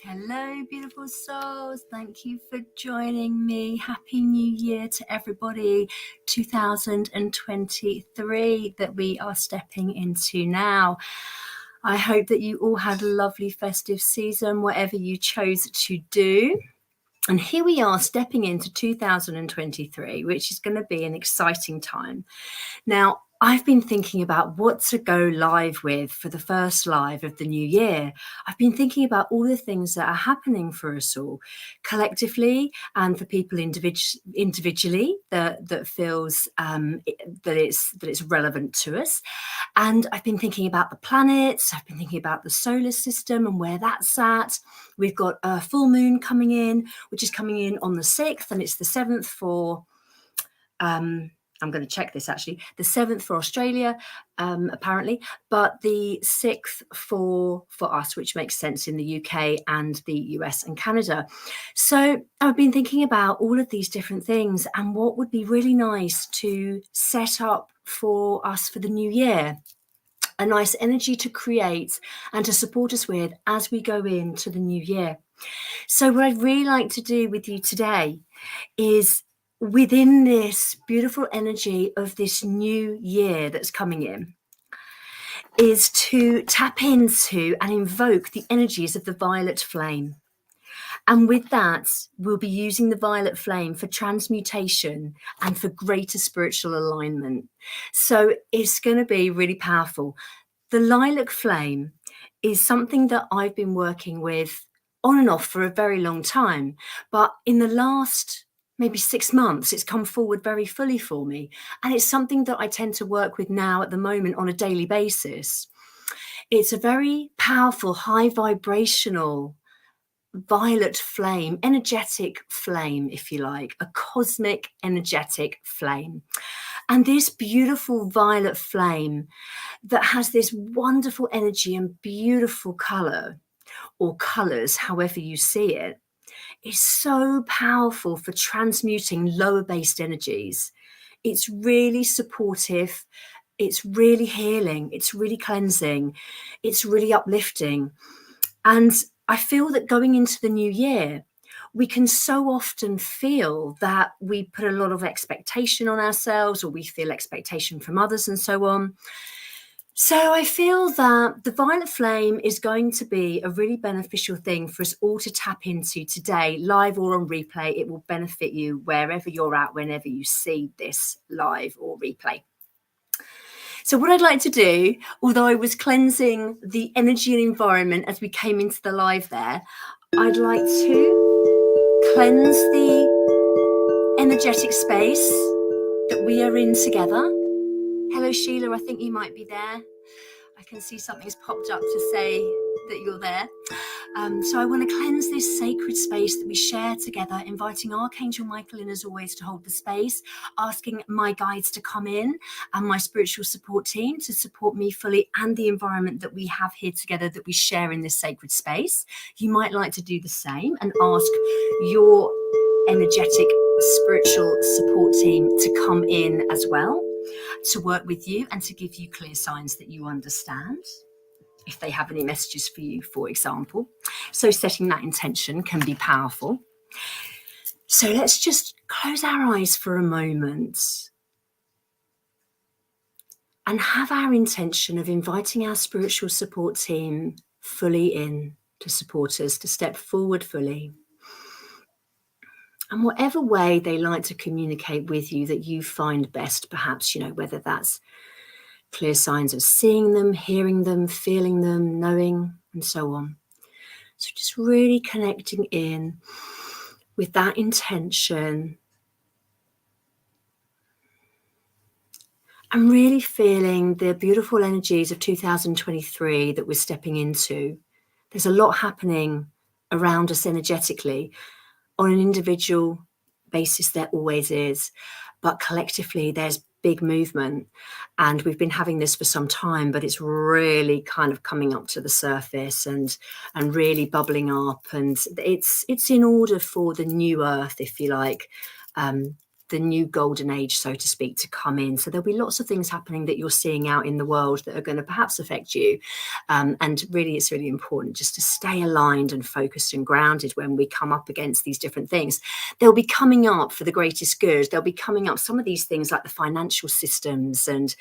Hello, beautiful souls. Thank you for joining me. Happy New Year to everybody. 2023 that we are stepping into now. I hope that you all had a lovely festive season, whatever you chose to do. And here we are stepping into 2023, which is going to be an exciting time. Now, I've been thinking about what to go live with for the first live of the new year. I've been thinking about all the things that are happening for us all collectively and for people individually that feels that it's relevant to us. And I've been thinking about the planets. I've been thinking about the solar system and where that's at. We've got a full moon coming in, which is coming in on the 6th, and it's the 7th for I'm going to check this actually. The 7th for Australia, apparently, but the 6th for us, which makes sense in the UK and the US and Canada. So I've been thinking about all of these different things and what would be really nice to set up for us for the new year. A nice energy to create and to support us with as we go into the new year. So what I'd really like to do with you today is, within this beautiful energy of this new year that's coming in, is to tap into and invoke the energies of the violet flame. And with that, we'll be using the violet flame for transmutation and for greater spiritual alignment. So it's going to be really powerful. The lilac flame is something that I've been working with on and off for a very long time. But in the last maybe 6 months, it's come forward very fully for me. And it's something that I tend to work with now at the moment on a daily basis. It's a very powerful, high vibrational violet flame, energetic flame, if you like, a cosmic energetic flame. And this beautiful violet flame that has this wonderful energy and beautiful color, or colors, however you see it, is so powerful for transmuting lower based energies. It's really supportive. It's really healing. It's really cleansing. It's really uplifting. And I feel that going into the new year, we can so often feel that we put a lot of expectation on ourselves, or we feel expectation from others and so on. So I feel that the violet flame is going to be a really beneficial thing for us all to tap into today, live or on replay. It will benefit you wherever you're at, whenever you see this live or replay. So what I'd like to do, although I was cleansing the energy and environment as we came into the live there, I'd like to cleanse the energetic space that we are in together. Hello, Sheila, I think you might be there. I can see something's popped up to say that you're there. So I want to cleanse this sacred space that we share together, inviting Archangel Michael in as always to hold the space, asking my guides to come in and my spiritual support team to support me fully and the environment that we have here together that we share in this sacred space. You might like to do the same and ask your energetic spiritual support team to come in as well, to work with you and to give you clear signs that you understand, if they have any messages for you, for example. So setting that intention can be powerful. So let's just close our eyes for a moment and have our intention of inviting our spiritual support team fully in to support us, to step forward fully. And whatever way they like to communicate with you that you find best, perhaps, whether that's clear signs of seeing them, hearing them, feeling them, knowing, and so on. So just really connecting in with that intention and really feeling the beautiful energies of 2023 that we're stepping into. There's a lot happening around us energetically. On an individual basis, there always is, but collectively there's big movement, and we've been having this for some time, but it's really kind of coming up to the surface and really bubbling up, and it's in order for the new earth, if you like, the the new golden age, so to speak, to come in. So there'll be lots of things happening that you're seeing out in the world that are going to perhaps affect you. And really, it's really important just to stay aligned and focused and grounded when we come up against these different things. They'll be coming up for the greatest good. They'll be coming up, some of these things like the financial systems and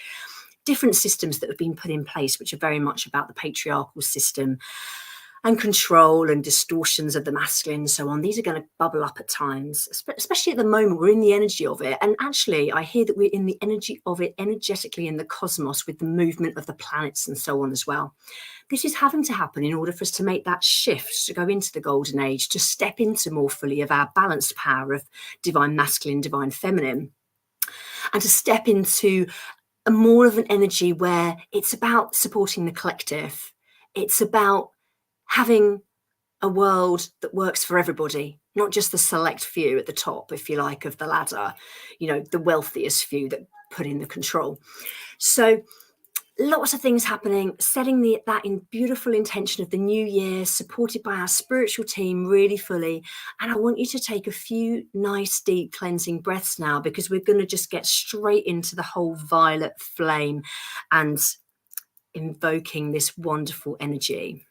different systems that have been put in place, which are very much about the patriarchal system and control and distortions of the masculine and so on. These are going to bubble up at times, especially at the moment. We're in the energy of it. And actually, I hear that we're in the energy of it energetically in the cosmos with the movement of the planets and so on as well. This is having to happen in order for us to make that shift, to go into the golden age, to step into more fully of our balanced power of divine masculine, divine feminine, and to step into a more of an energy where it's about supporting the collective. It's about having a world that works for everybody, not just the select few at the top, if you like, of the ladder, you know, the wealthiest few that put in the control. So lots of things happening, setting that in beautiful intention of the new year, supported by our spiritual team really fully. And I want you to take a few nice, deep cleansing breaths now, because we're going to just get straight into the whole violet flame and invoking this wonderful energy.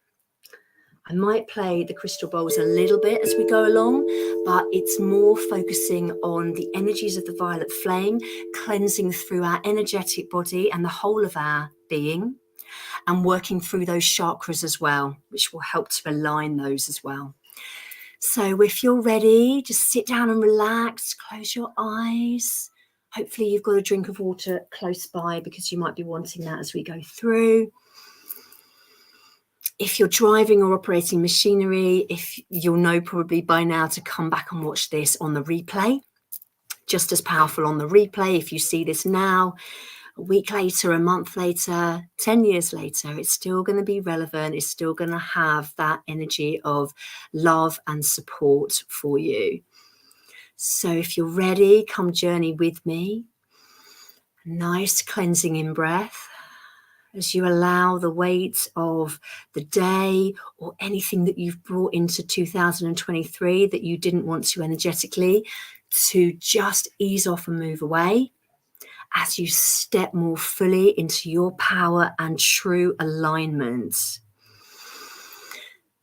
I might play the crystal bowls a little bit as we go along, but it's more focusing on the energies of the violet flame, cleansing through our energetic body and the whole of our being, and working through those chakras as well, which will help to align those as well. So if you're ready, just sit down and relax, close your eyes. Hopefully you've got a drink of water close by, because you might be wanting that as we go through. If you're driving or operating machinery, if you'll know probably by now to come back and watch this on the replay. Just as powerful on the replay. If you see this now, a week later, a month later, 10 years later, it's still going to be relevant. It's still going to have that energy of love and support for you. So if you're ready, come journey with me. Nice cleansing in breath, as you allow the weight of the day or anything that you've brought into 2023 that you didn't want to energetically, to just ease off and move away as you step more fully into your power and true alignment.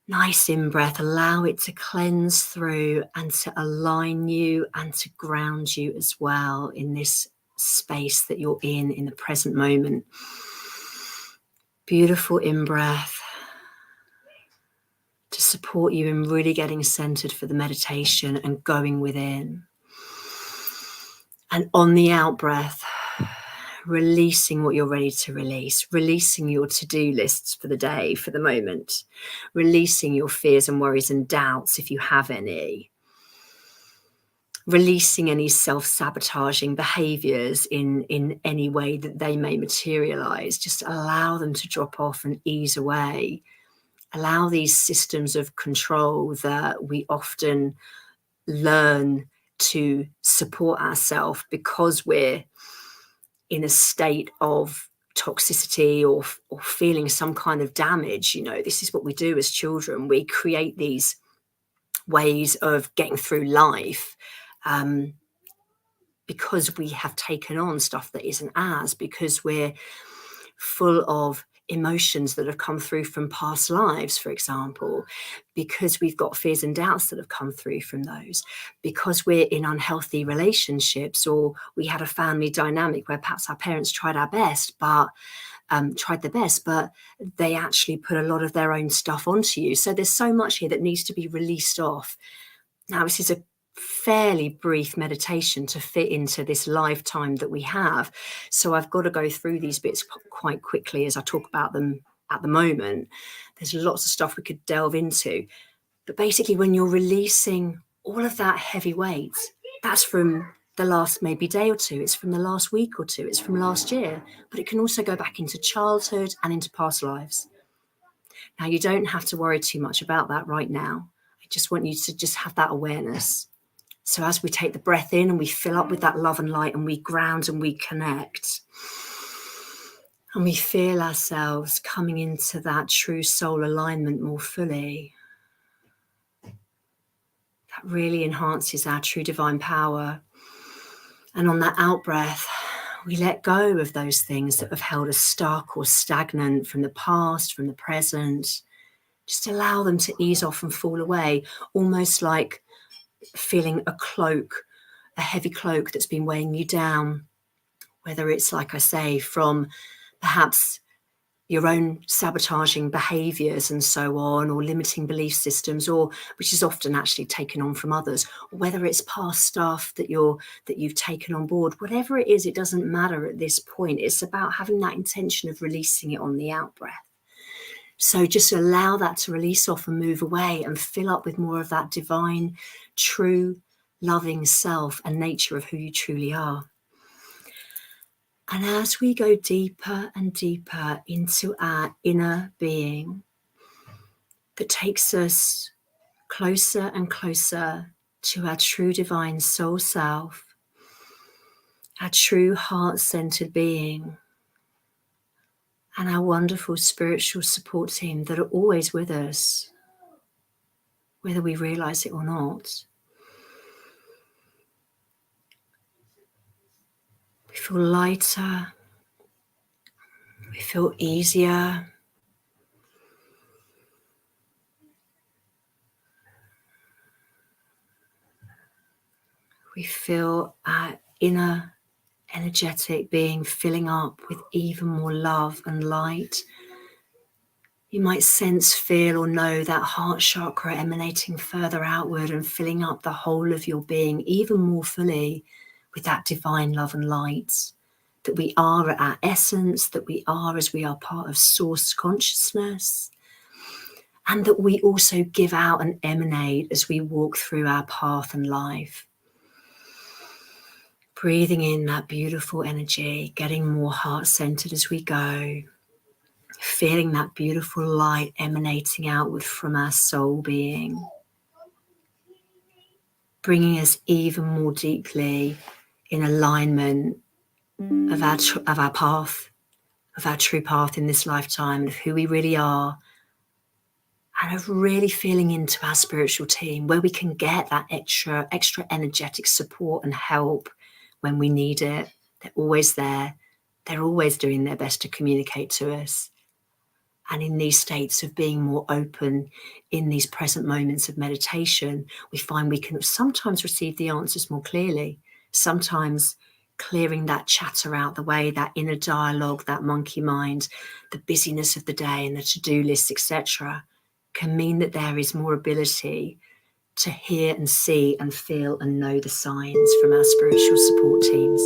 Nice in breath, allow it to cleanse through and to align you and to ground you as well in this space that you're in the present moment. Beautiful in-breath to support you in really getting centered for the meditation and going within. And on the out-breath, releasing what you're ready to release, releasing your to-do lists for the day, for the moment, releasing your fears and worries and doubts if you have any, releasing any self-sabotaging behaviors in any way that they may materialize. Just allow them to drop off and ease away. Allow these systems of control that we often learn to support ourselves because we're in a state of toxicity or feeling some kind of damage. You know, this is what we do as children. We create these ways of getting through life, because we have taken on stuff that isn't ours, because we're full of emotions that have come through from past lives, for example, because we've got fears and doubts that have come through from those, because we're in unhealthy relationships, or we had a family dynamic where perhaps our parents tried their best, but they actually put a lot of their own stuff onto you. So there's so much here that needs to be released off. Now, this is a fairly brief meditation to fit into this lifetime that we have. So I've got to go through these bits quite quickly as I talk about them at the moment. There's lots of stuff we could delve into. But basically, when you're releasing all of that heavy weight, that's from the last maybe day or two, it's from the last week or two, it's from last year, but it can also go back into childhood and into past lives. Now, you don't have to worry too much about that right now. I just want you to just have that awareness. So as we take the breath in and we fill up with that love and light and we ground and we connect and we feel ourselves coming into that true soul alignment more fully, that really enhances our true divine power. And on that out breath, we let go of those things that have held us stuck or stagnant from the past, from the present. Just allow them to ease off and fall away, almost like feeling a cloak, a heavy cloak that's been weighing you down, whether it's, like I say, from perhaps your own sabotaging behaviours and so on, or limiting belief systems, or which is often actually taken on from others, or whether it's past stuff that you've taken on board. Whatever it is, it doesn't matter at this point. It's about having that intention of releasing it on the out breath. So just allow that to release off and move away and fill up with more of that divine, true, loving self and nature of who you truly are. And as we go deeper and deeper into our inner being, that takes us closer and closer to our true divine soul self, our true heart-centered being, and our wonderful spiritual support team that are always with us, whether we realize it or not. We feel lighter, we feel easier. We feel our inner energetic being filling up with even more love and light. You might sense, feel, or know that heart chakra emanating further outward and filling up the whole of your being even more fully with that divine love and light. That we are at our essence, that we are as we are part of source consciousness, and that we also give out and emanate as we walk through our path in life. Breathing in that beautiful energy, getting more heart-centered as we go, feeling that beautiful light emanating outward from our soul being, bringing us even more deeply in alignment of our path, of our true path in this lifetime, of who we really are, and of really feeling into our spiritual team where we can get that extra energetic support and help when we need it. They're always there. They're always doing their best to communicate to us. And in these states of being more open, in these present moments of meditation, we find we can sometimes receive the answers more clearly. Sometimes clearing that chatter out the way, that inner dialogue, that monkey mind, the busyness of the day and the to-do list, etc., can mean that there is more ability to hear and see and feel and know the signs from our spiritual support teams.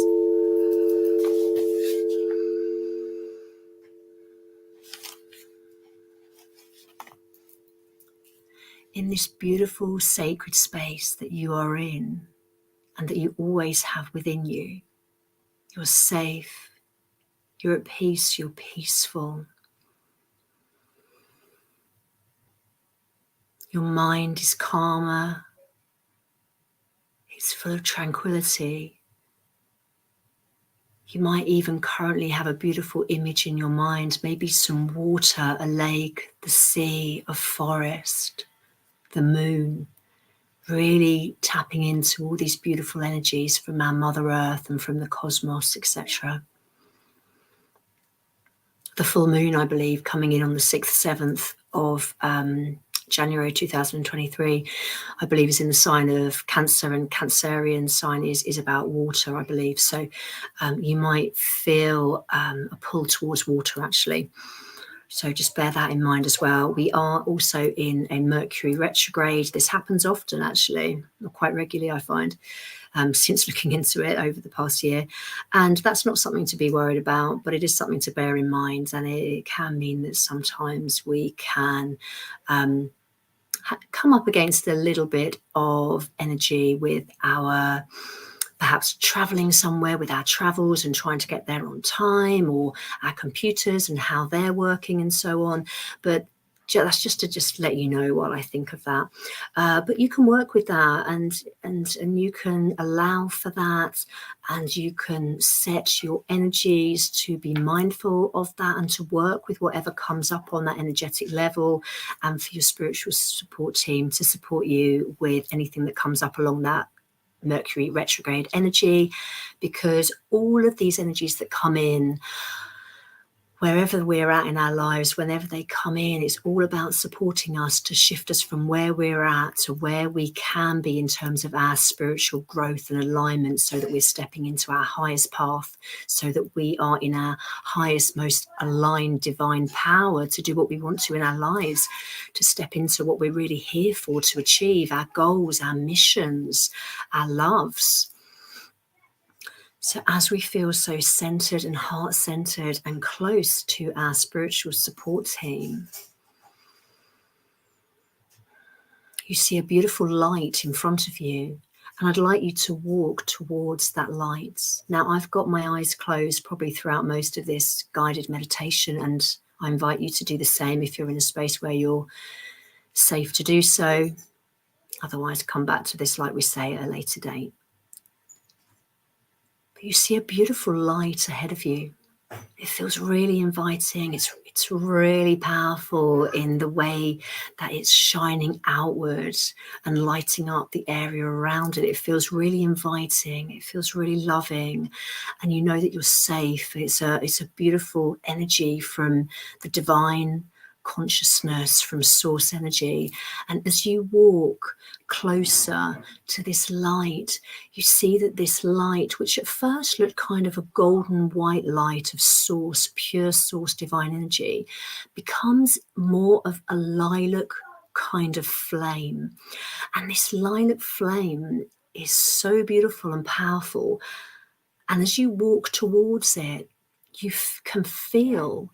In this beautiful sacred space that you are in and that you always have within you, you're safe, you're at peace, you're peaceful. Your mind is calmer, it's full of tranquility. You might even currently have a beautiful image in your mind, maybe some water, a lake, the sea, a forest, the moon, really tapping into all these beautiful energies from our Mother Earth and from the cosmos, etc. The full moon, I believe, coming in on the 6th, 7th of January 2023, I believe is in the sign of Cancer, and Cancerian sign is about water, I believe. So you might feel a pull towards water, actually. So just bear that in mind as well. We are also in a Mercury retrograde. This happens often, actually, or quite regularly, I find, since looking into it over the past year. And that's not something to be worried about, but it is something to bear in mind. And it can mean that sometimes we can come up against a little bit of energy with our perhaps traveling somewhere with our travels and trying to get there on time, or our computers and how they're working and so on. But that's just to let you know what I think of that. But you can work with that and you can allow for that, and you can set your energies to be mindful of that and to work with whatever comes up on that energetic level, and for your spiritual support team to support you with anything that comes up along that Mercury retrograde energy, because all of these energies that come in, wherever we're at in our lives, whenever they come in, it's all about supporting us to shift us from where we're at to where we can be in terms of our spiritual growth and alignment, so that we're stepping into our highest path, so that we are in our highest, most aligned divine power to do what we want to in our lives, to step into what we're really here for, to achieve our goals, our missions, our loves. So as we feel so centered and heart-centered and close to our spiritual support team, you see a beautiful light in front of you, and I'd like you to walk towards that light. Now, I've got my eyes closed probably throughout most of this guided meditation, and I invite you to do the same if you're in a space where you're safe to do so. Otherwise, come back to this, like we say, at a later date. But you see a beautiful light ahead of you. It feels really inviting. It's really powerful in the way that it's shining outwards and lighting up the area around it. It feels really inviting. It feels really loving, and you know that you're safe. It's a beautiful energy from the divine consciousness, from source energy. And as you walk closer to this light, you see that this light, which at first looked kind of a golden white light of source, pure source divine energy, becomes more of a lilac kind of flame. And this lilac flame is so beautiful and powerful. And as you walk towards it, you can feel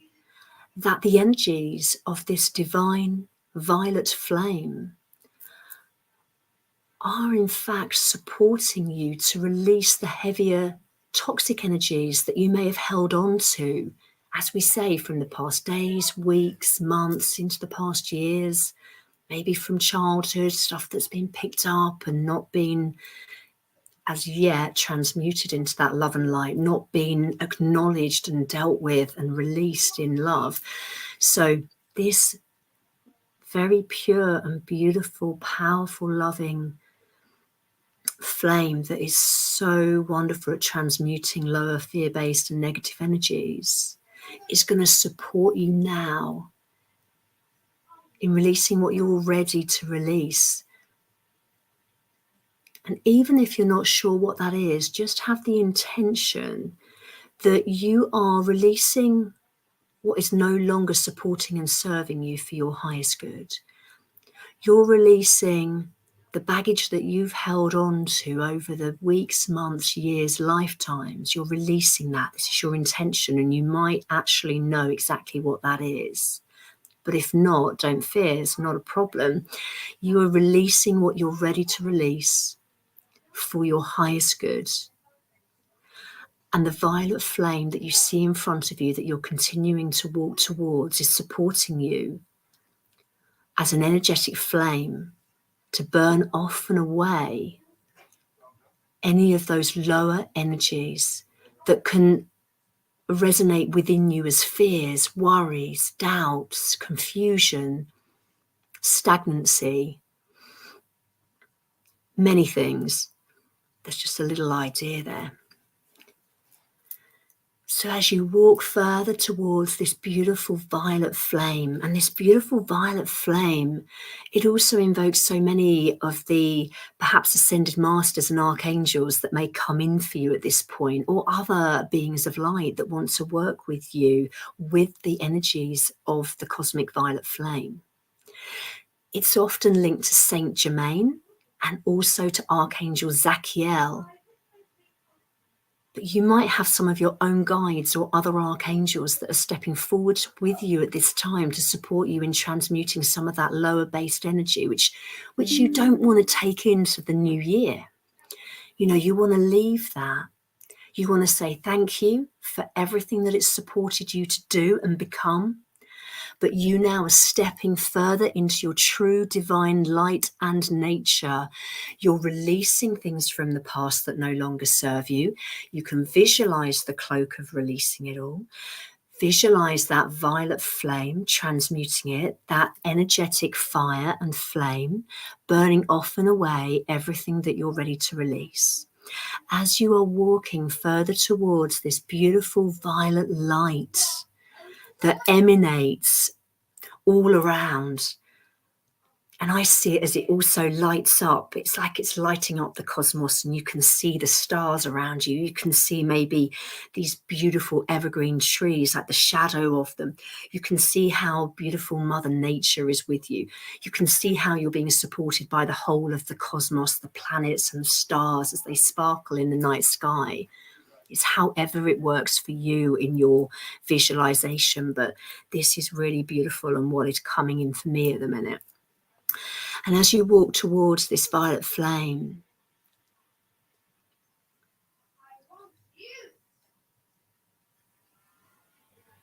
that the energies of this divine violet flame are in fact supporting you to release the heavier toxic energies that you may have held on to, as we say, from the past days, weeks, months, into the past years, maybe from childhood, stuff that's been picked up and not been as yet transmuted into that love and light, not being acknowledged and dealt with and released in love. So this very pure and beautiful, powerful, loving flame that is so wonderful at transmuting lower fear-based and negative energies is going to support you now in releasing what you're ready to release. And even if you're not sure what that is, just have the intention that you are releasing what is no longer supporting and serving you for your highest good. You're releasing the baggage that you've held on to over the weeks, months, years, lifetimes. You're releasing that. This is your intention, and you might actually know exactly what that is. But if not, don't fear, it's not a problem. You are releasing what you're ready to release for your highest good. And the violet flame that you see in front of you, that you're continuing to walk towards, is supporting you as an energetic flame to burn off and away any of those lower energies that can resonate within you as fears, worries, doubts, confusion, stagnancy, many things. There's just a little idea there. So as you walk further towards this beautiful violet flame, and this beautiful violet flame, it also invokes so many of the perhaps ascended masters and archangels that may come in for you at this point, or other beings of light that want to work with you with the energies of the cosmic violet flame. It's often linked to Saint Germain and also to Archangel Zachiel. But you might have some of your own guides or other archangels that are stepping forward with you at this time to support you in transmuting some of that lower based energy, which you don't want to take into the new year. You know, you want to leave that. You want to say thank you for everything that it's supported you to do and become. But you now are stepping further into your true divine light and nature. You're releasing things from the past that no longer serve you. You can visualize the cloak of releasing it all. Visualize that violet flame, transmuting it, that energetic fire and flame, burning off and away everything that you're ready to release. As you are walking further towards this beautiful violet light that emanates all around, and I see it as it also lights up. It's like it's lighting up the cosmos, and you can see the stars around you. You can see maybe these beautiful evergreen trees, like the shadow of them. You can see how beautiful Mother Nature is with you. You can see how you're being supported by the whole of the cosmos, the planets and the stars as they sparkle in the night sky. It's however it works for you in your visualization, but this is really beautiful and what is coming in for me at the minute. And as you walk towards this violet flame,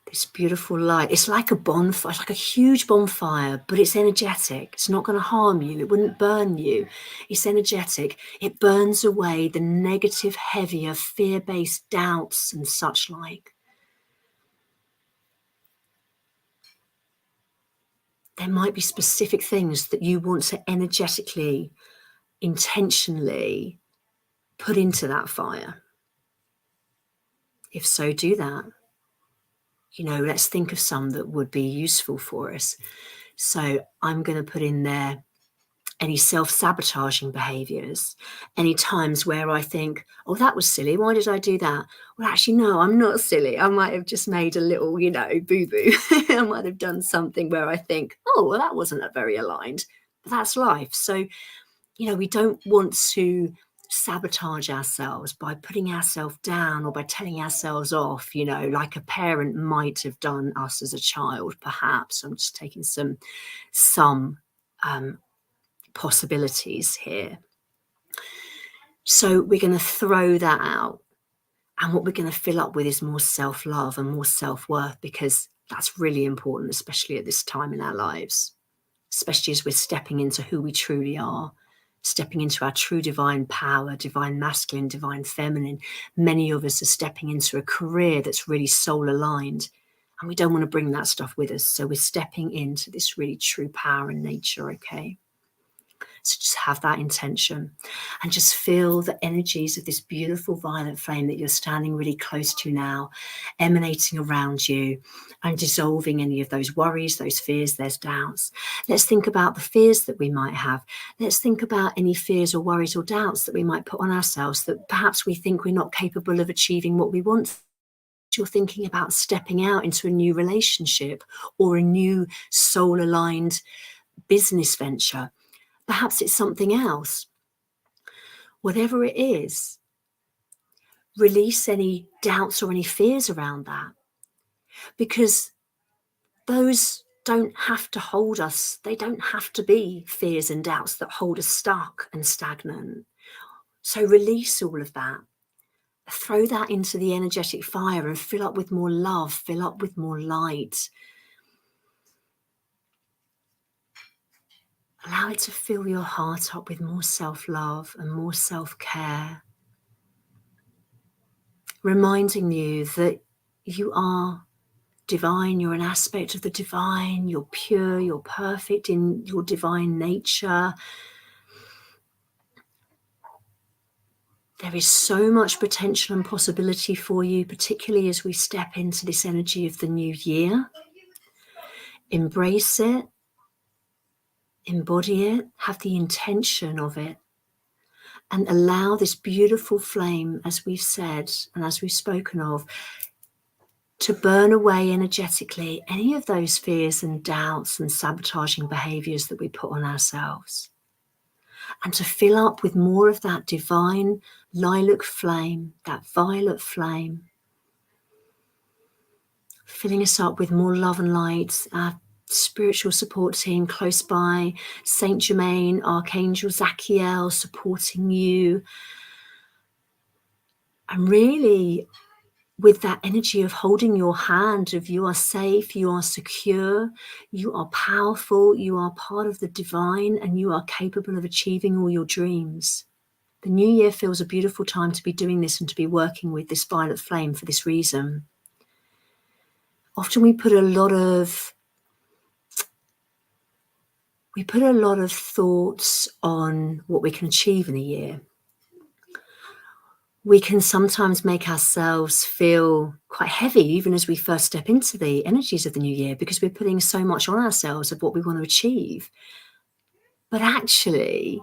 this beautiful light, it's like a bonfire, it's like a huge bonfire, but it's energetic. It's not going to harm you. It wouldn't burn you. It's energetic. It burns away the negative, heavier, fear-based doubts and such like. There might be specific things that you want to energetically, intentionally put into that fire. If so, do that. You know, let's think of some that would be useful for us. So I'm going to put in there any self-sabotaging behaviors, any times where I think, oh, that was silly. Why did I do that? Well, actually, no, I'm not silly. I might have just made a little, you know, boo-boo. I might have done something where I think, oh, well, that wasn't very aligned. But that's life. So, you know, we don't want to sabotage ourselves by putting ourselves down or by telling ourselves off, you know, like a parent might have done us as a child, perhaps. I'm just taking some possibilities here. So we're going to throw that out. And what we're going to fill up with is more self-love and more self-worth, because that's really important, especially at this time in our lives, especially as we're stepping into who we truly are, stepping into our true divine power, divine masculine, divine feminine. Many of us are stepping into a career that's really soul aligned, and we don't want to bring that stuff with us. So we're stepping into this really true power and nature, okay? So just have that intention and just feel the energies of this beautiful violet flame that you're standing really close to now, emanating around you and dissolving any of those worries, those fears, those doubts. Let's think about the fears that we might have. Let's think about any fears or worries or doubts that we might put on ourselves, that perhaps we think we're not capable of achieving what we want. You're thinking about stepping out into a new relationship or a new soul-aligned business venture. Perhaps it's something else. Whatever it is, release any doubts or any fears around that, because those don't have to hold us. They don't have to be fears and doubts that hold us stuck and stagnant. So release all of that. Throw that into the energetic fire and fill up with more love, fill up with more light. Allow it to fill your heart up with more self-love and more self-care, reminding you that you are divine, you're an aspect of the divine, you're pure, you're perfect in your divine nature. There is so much potential and possibility for you, particularly as we step into this energy of the new year. Embrace it, embody it, have the intention of it, and allow this beautiful flame, as we've said and as we've spoken of, to burn away energetically any of those fears and doubts and sabotaging behaviors that we put on ourselves, and to fill up with more of that divine lilac flame, that violet flame, filling us up with more love and light. Our spiritual support team close by, Saint Germain, Archangel Zachiel supporting you, and really with that energy of holding your hand, of you are safe, you are secure, you are powerful, you are part of the divine, and you are capable of achieving all your dreams. The new year feels a beautiful time to be doing this and to be working with this violet flame for this reason. often we put a lot of thoughts on what we can achieve in a year. We can sometimes make ourselves feel quite heavy, even as we first step into the energies of the new year, because we're putting so much on ourselves of what we want to achieve. But actually,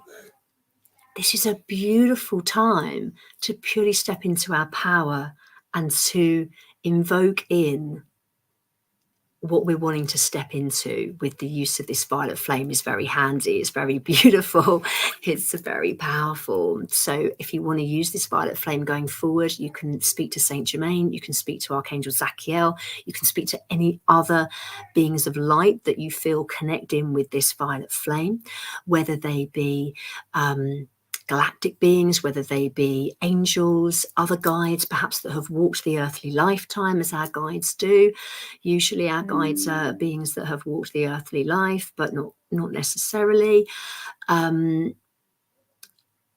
this is a beautiful time to purely step into our power and to invoke in what we're wanting to step into. With the use of this violet flame is very handy. It's very beautiful. It's very powerful. So if you want to use this violet flame going forward, you can speak to Saint Germain, you can speak to Archangel Zachiel, you can speak to any other beings of light that you feel connect in with this violet flame, whether they be galactic beings, whether they be angels, other guides, perhaps that have walked the earthly lifetime as our guides do. Usually our guides are beings that have walked the earthly life, but not necessarily.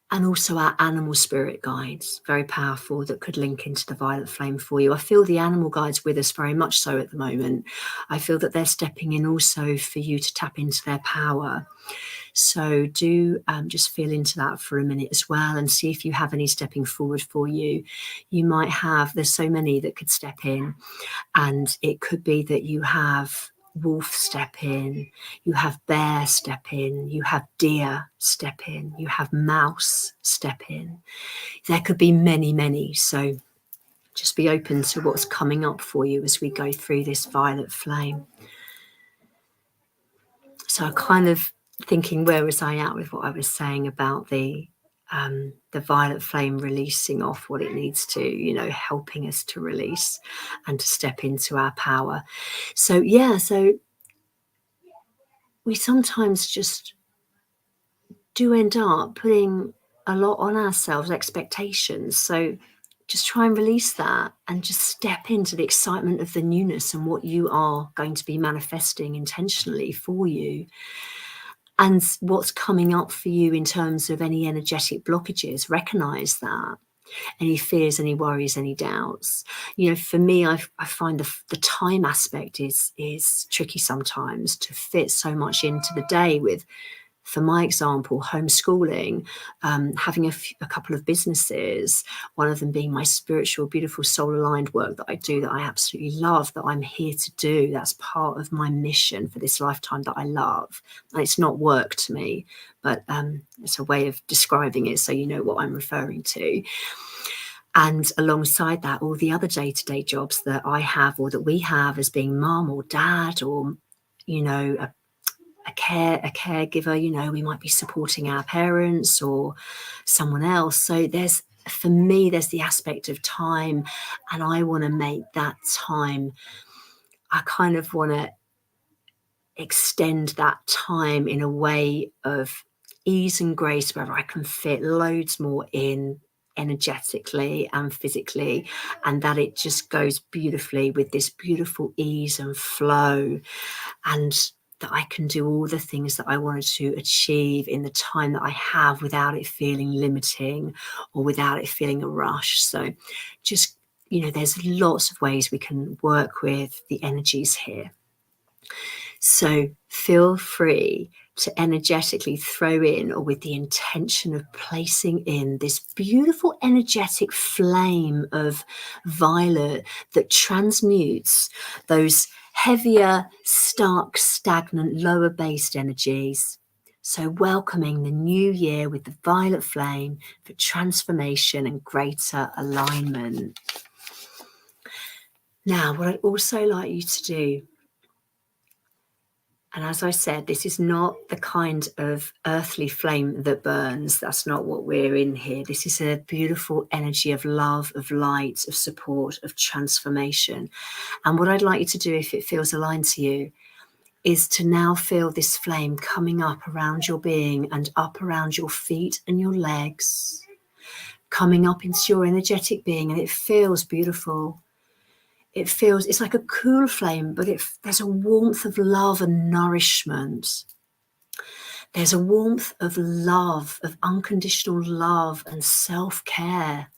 And also our animal spirit guides, very powerful, that could link into the violet flame for you. I feel the animal guides with us very much so at the moment. I feel that they're stepping in also for you to tap into their power. So do just feel into that for a minute as well, and see if you have any stepping forward for you. You might have, there's so many that could step in, and it could be that you have wolf step in, you have bear step in, you have deer step in, you have mouse step in. There could be many, many. So just be open to what's coming up for you as we go through this violet flame. So I kind of thinking, where was I at with what I was saying about the violet flame releasing off what it needs to, helping us to release and to step into our power. So we sometimes just do end up putting a lot on ourselves, expectations. So just try and release that and just step into the excitement of the newness and what you are going to be manifesting intentionally for you. And what's coming up for you in terms of any energetic blockages, recognize that. Any fears, any worries, any doubts. For me, I find the time aspect is tricky sometimes to fit so much into the day with, for my example, homeschooling, having a couple of businesses, one of them being my spiritual, beautiful, soul-aligned work that I do, that I absolutely love, that I'm here to do. That's part of my mission for this lifetime that I love. And it's not work to me, but it's a way of describing it so you know what I'm referring to. And alongside that, all the other day-to-day jobs that I have, or that we have, as being mum or dad, or a caregiver, we might be supporting our parents or someone else. So for me, there's the aspect of time, and I want to make that time, I kind of want to extend that time in a way of ease and grace, where I can fit loads more in energetically and physically, and that it just goes beautifully with this beautiful ease and flow, and that I can do all the things that I wanted to achieve in the time that I have without it feeling limiting or without it feeling a rush. So just, there's lots of ways we can work with the energies here. So feel free to energetically throw in, or with the intention of placing in, this beautiful energetic flame of violet that transmutes those heavier, stark, stagnant, lower based energies. So welcoming the new year with the violet flame for transformation and greater alignment. Now, what I'd also like you to do, and as I said, this is not the kind of earthly flame that burns. That's not what we're in here. This is a beautiful energy of love, of light, of support, of transformation. And what I'd like you to do, if it feels aligned to you, is to now feel this flame coming up around your being and up around your feet and your legs, coming up into your energetic being, and it feels beautiful. It's like a cool flame, but there's a warmth of love and nourishment. There's a warmth of love, of unconditional love and self-care.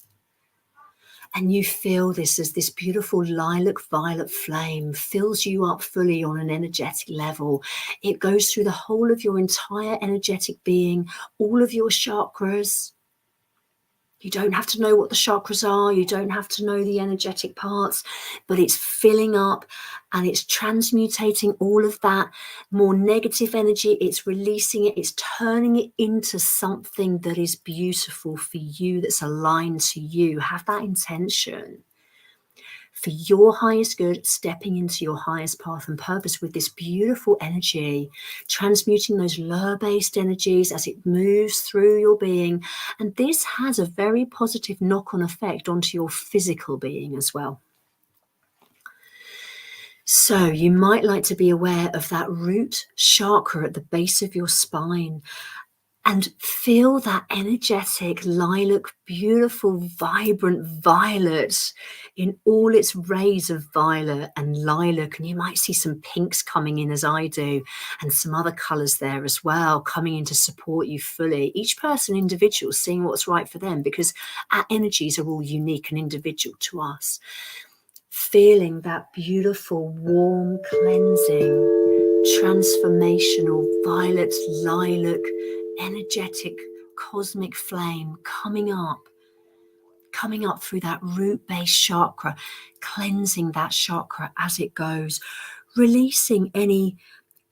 And you feel this as this beautiful lilac violet flame fills you up fully on an energetic level. It goes through the whole of your entire energetic being, all of your chakras. You don't have to know what the chakras are. You don't have to know the energetic parts, but it's filling up and it's transmutating all of that more negative energy. It's releasing it. It's turning it into something that is beautiful for you, that's aligned to you. Have that intention for your highest good, stepping into your highest path and purpose with this beautiful energy, transmuting those lower-based energies as it moves through your being. And this has a very positive knock-on effect onto your physical being as well. So you might like to be aware of that root chakra at the base of your spine, and feel that energetic lilac, beautiful, vibrant violet in all its rays of violet and lilac. And you might see some pinks coming in, as I do, and some other colours there as well, coming in to support you fully. Each person individual, seeing what's right for them, because our energies are all unique and individual to us. Feeling that beautiful, warm, cleansing, transformational violet, lilac, energetic, cosmic flame coming up through that root-based chakra, cleansing that chakra as it goes, releasing any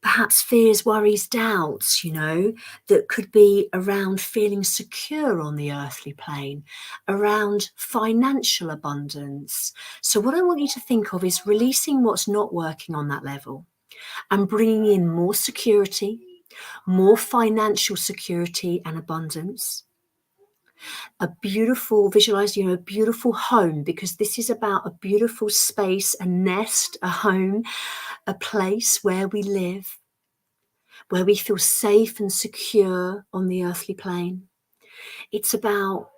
perhaps fears, worries, doubts, that could be around feeling secure on the earthly plane, around financial abundance. So what I want you to think of is releasing what's not working on that level and bringing in more security, more financial security and abundance. Visualize, a beautiful home, because this is about a beautiful space, a nest, a home, a place where we live, where we feel safe and secure on the earthly plane. It's about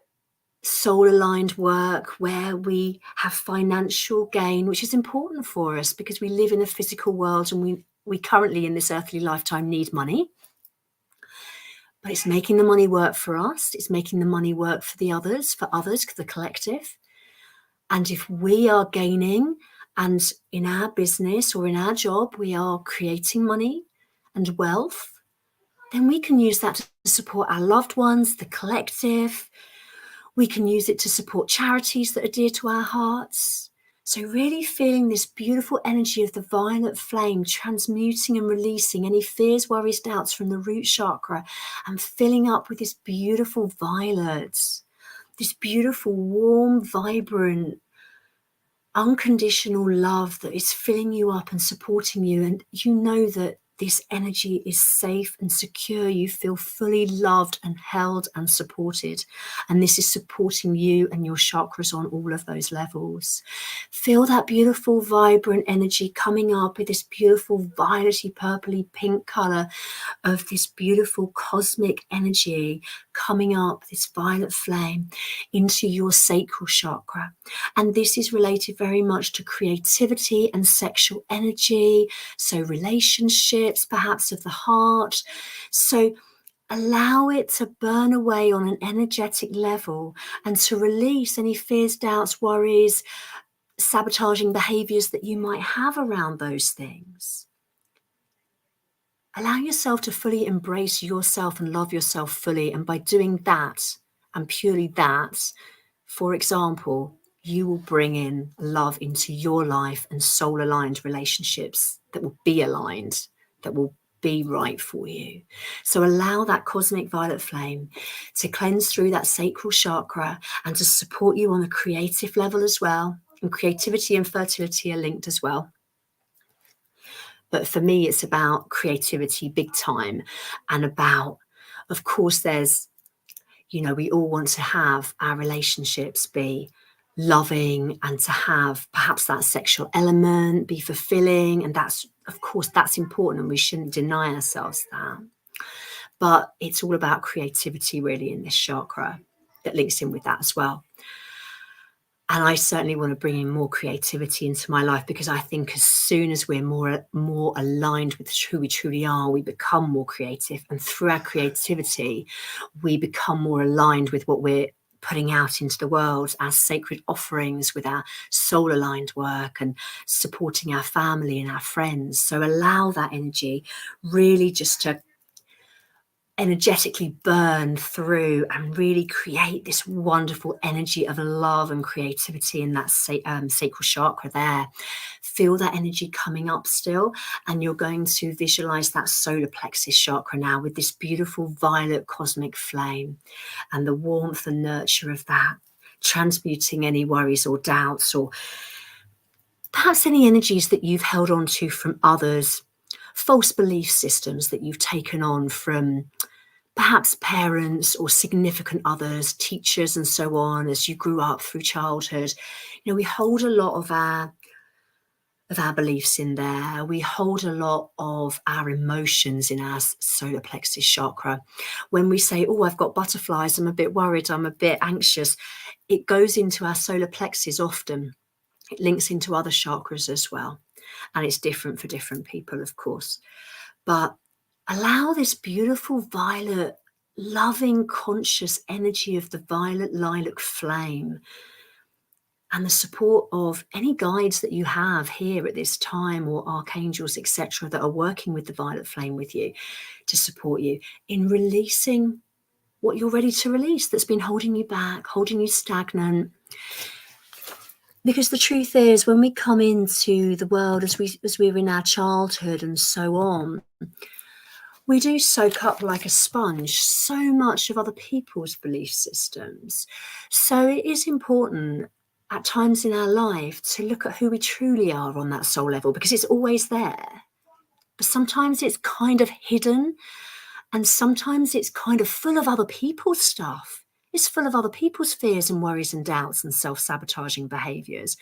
soul-aligned work where we have financial gain, which is important for us because we live in a physical world and we currently in this earthly lifetime need money. But it's making the money work for us. It's making the money work for the others, the collective. And if we are gaining, and in our business or in our job, we are creating money and wealth, then we can use that to support our loved ones, the collective. We can use it to support charities that are dear to our hearts. So really feeling this beautiful energy of the violet flame, transmuting and releasing any fears, worries, doubts from the root chakra, and filling up with this beautiful violet, this beautiful, warm, vibrant, unconditional love that is filling you up and supporting you. And you know that this energy is safe and secure. You feel fully loved and held and supported. And this is supporting you and your chakras on all of those levels. Feel that beautiful, vibrant energy coming up with this beautiful violety, purpley, pink color of this beautiful cosmic energy coming up, this violet flame, into your sacral chakra. And this is related very much to creativity and sexual energy. So relationships, perhaps of the heart. So allow it to burn away on an energetic level and to release any fears, doubts, worries, sabotaging behaviors that you might have around those things. Allow yourself to fully embrace yourself and love yourself fully. And by doing that, and purely that, for example, you will bring in love into your life and soul-aligned relationships that will be aligned, that will be right for you. So allow that cosmic violet flame to cleanse through that sacral chakra and to support you on a creative level as well. And creativity and fertility are linked as well. But for me, it's about creativity big time, and about, of course, there's, we all want to have our relationships be loving and to have perhaps that sexual element be fulfilling. And that's, of course, that's important and we shouldn't deny ourselves that. But it's all about creativity really in this chakra that links in with that as well. And I certainly want to bring in more creativity into my life, because I think as soon as we're more aligned with who we truly are, we become more creative. And through our creativity, we become more aligned with what we're putting out into the world as sacred offerings with our soul aligned work and supporting our family and our friends. So allow that energy really just to energetically burn through and really create this wonderful energy of love and creativity in that sacral chakra there. Feel that energy coming up still, and you're going to visualize that solar plexus chakra now with this beautiful violet cosmic flame and the warmth and nurture of that, transmuting any worries or doubts or perhaps any energies that you've held on to from others, false belief systems that you've taken on from perhaps parents or significant others, teachers and so on, as you grew up through childhood. You know, we hold a lot of our beliefs in there. We hold a lot of our emotions in our solar plexus chakra. When we say, oh, I've got butterflies, I'm a bit worried, I'm a bit anxious, it goes into our solar plexus often. It links into other chakras as well. And it's different for different people, of course. But allow this beautiful violet, loving, conscious energy of the violet lilac flame and the support of any guides that you have here at this time, or archangels, etc., that are working with the violet flame with you to support you in releasing what you're ready to release that's been holding you back, holding you stagnant. Because the truth is, when we come into the world as we were in our childhood and so on, we do soak up like a sponge so much of other people's belief systems. So it is important at times in our life to look at who we truly are on that soul level, because it's always there. But sometimes it's kind of hidden, and sometimes it's kind of full of other people's stuff. It's full of other people's fears and worries and doubts and self-sabotaging behaviours.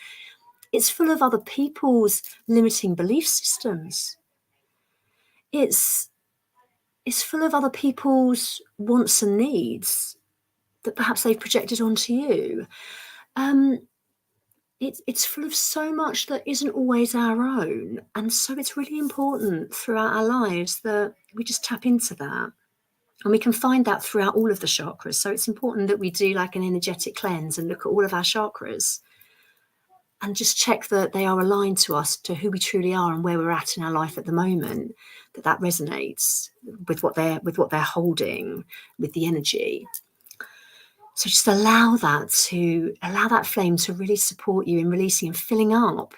It's full of other people's limiting belief systems. It's full of other people's wants and needs that perhaps they've projected onto you. It's full of so much that isn't always our own. And so it's really important throughout our lives that we just tap into that. And we can find that throughout all of the chakras. So it's important that we do like an energetic cleanse and look at all of our chakras and just check that they are aligned to us, to who we truly are and where we're at in our life at the moment, that resonates with what they're holding, with the energy. So just allow that flame to really support you in releasing and filling up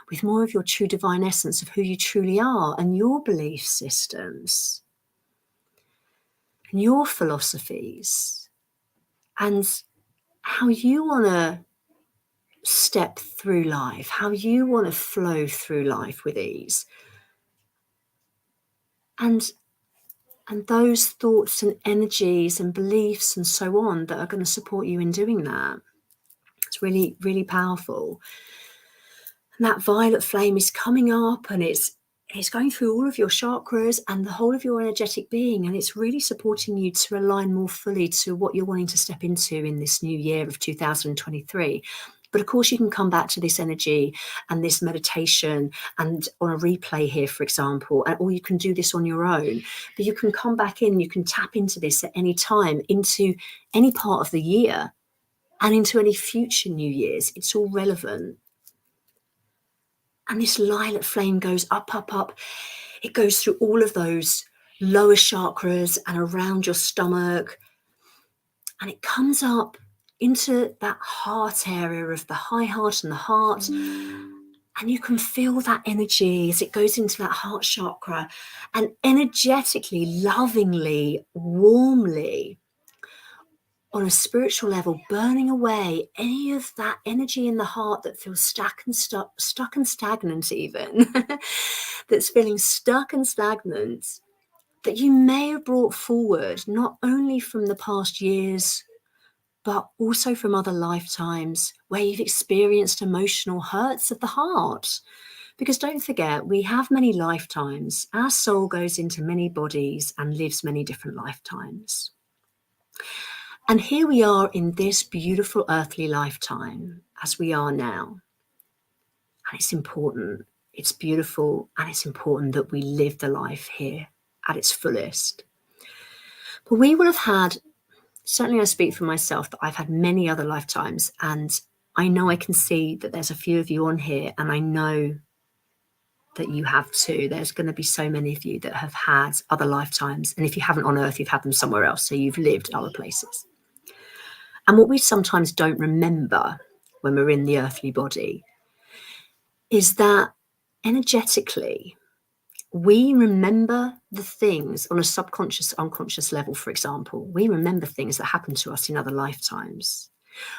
with more of your true divine essence of who you truly are and your belief systems and your philosophies and how you want to step through life, how you want to flow through life with ease. And those thoughts and energies and beliefs and so on that are going to support you in doing that. It's really, really powerful. And that violet flame is coming up and it's going through all of your chakras and the whole of your energetic being, and it's really supporting you to align more fully to what you're wanting to step into in this new year of 2023. But of course, you can come back to this energy and this meditation and on a replay here, for example, or you can do this on your own. But you can come back in, you can tap into this at any time, into any part of the year and into any future New Year's. It's all relevant. And this lilac flame goes up, up, up. It goes through all of those lower chakras and around your stomach. And it comes up into that heart area of the high heart and the heart. And you can feel that energy as it goes into that heart chakra and energetically, lovingly, warmly, on a spiritual level, burning away any of that energy in the heart that feels stuck and stagnant even, that's feeling stuck and stagnant, that you may have brought forward, not only from the past years, but also from other lifetimes where you've experienced emotional hurts of the heart. Because don't forget, we have many lifetimes. Our soul goes into many bodies and lives many different lifetimes. And here we are in this beautiful earthly lifetime as we are now. And it's important, it's beautiful, and it's important that we live the life here at its fullest. But we will have had certainly I speak for myself, that I've had many other lifetimes, and I know I can see that there's a few of you on here, and I know that you have too. There's going to be so many of you that have had other lifetimes, and if you haven't on Earth, you've had them somewhere else, so you've lived other places. And what we sometimes don't remember when we're in the earthly body is that energetically, we remember the things on a subconscious, unconscious level, for example. We remember things that happened to us in other lifetimes.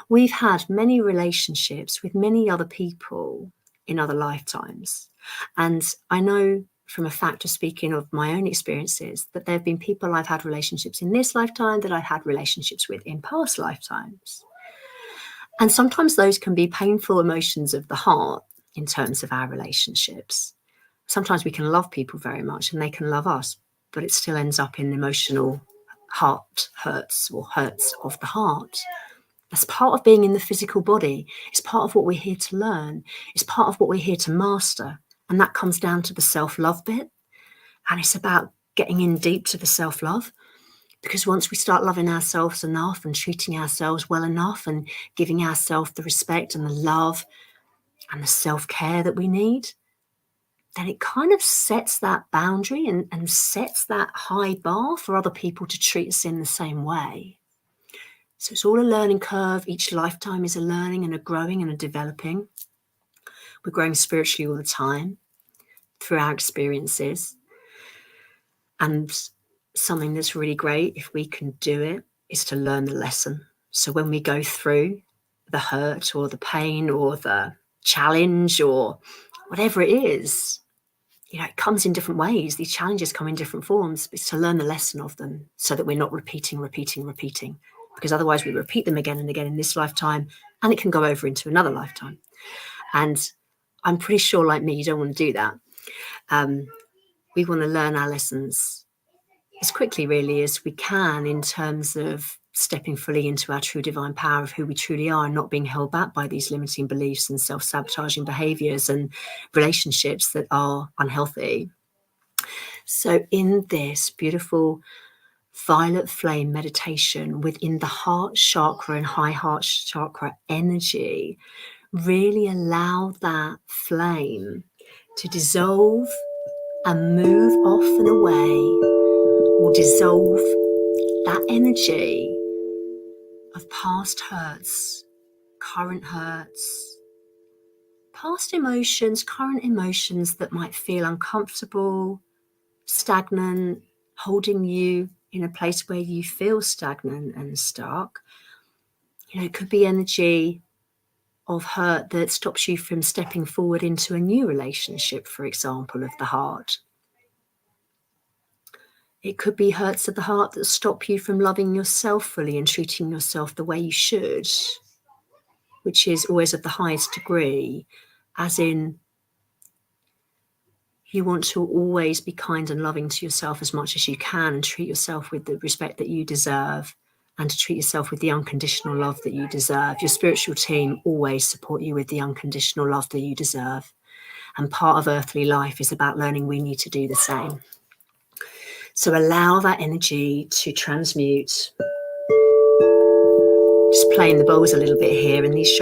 We've had many relationships with many other people in other lifetimes. And I know from a fact of speaking of my own experiences that there have been people I've had relationships in this lifetime that I've had relationships with in past lifetimes. And sometimes those can be painful emotions of the heart in terms of our relationships. Sometimes we can love people very much and they can love us, but it still ends up in emotional heart hurts or hurts of the heart. That's part of being in the physical body. It's part of what we're here to learn. It's part of what we're here to master. And that comes down to the self-love bit. And it's about getting in deep to the self-love. Because once we start loving ourselves enough and treating ourselves well enough and giving ourselves the respect and the love and the self-care that we need, then it kind of sets that boundary and sets that high bar for other people to treat us in the same way. So it's all a learning curve. Each lifetime is a learning and a growing and a developing. We're growing spiritually all the time through our experiences. And something that's really great, if we can do it, is to learn the lesson. So when we go through the hurt or the pain or the challenge or whatever it is, it comes in different ways. These challenges come in different forms. It's to learn the lesson of them so that we're not repeating. Because otherwise we repeat them again and again in this lifetime, and it can go over into another lifetime. And I'm pretty sure, like me, you don't want to do that. We want to learn our lessons as quickly, really, as we can in terms of stepping fully into our true divine power of who we truly are and not being held back by these limiting beliefs and self-sabotaging behaviors and relationships that are unhealthy. So in this beautiful violet flame meditation within the heart chakra and high heart chakra energy, really allow that flame to dissolve and move off and away, or dissolve that energy of past hurts, current hurts, past emotions, current emotions that might feel uncomfortable, stagnant, holding you in a place where you feel stagnant and stuck. It could be energy of hurt that stops you from stepping forward into a new relationship, for example, of the heart. It could be hurts of the heart that stop you from loving yourself fully and treating yourself the way you should, which is always of the highest degree, as in you want to always be kind and loving to yourself as much as you can and treat yourself with the respect that you deserve and to treat yourself with the unconditional love that you deserve. Your spiritual team always support you with the unconditional love that you deserve. And part of earthly life is about learning we need to do the same. So allow that energy to transmute. Just playing the bowls a little bit here, and these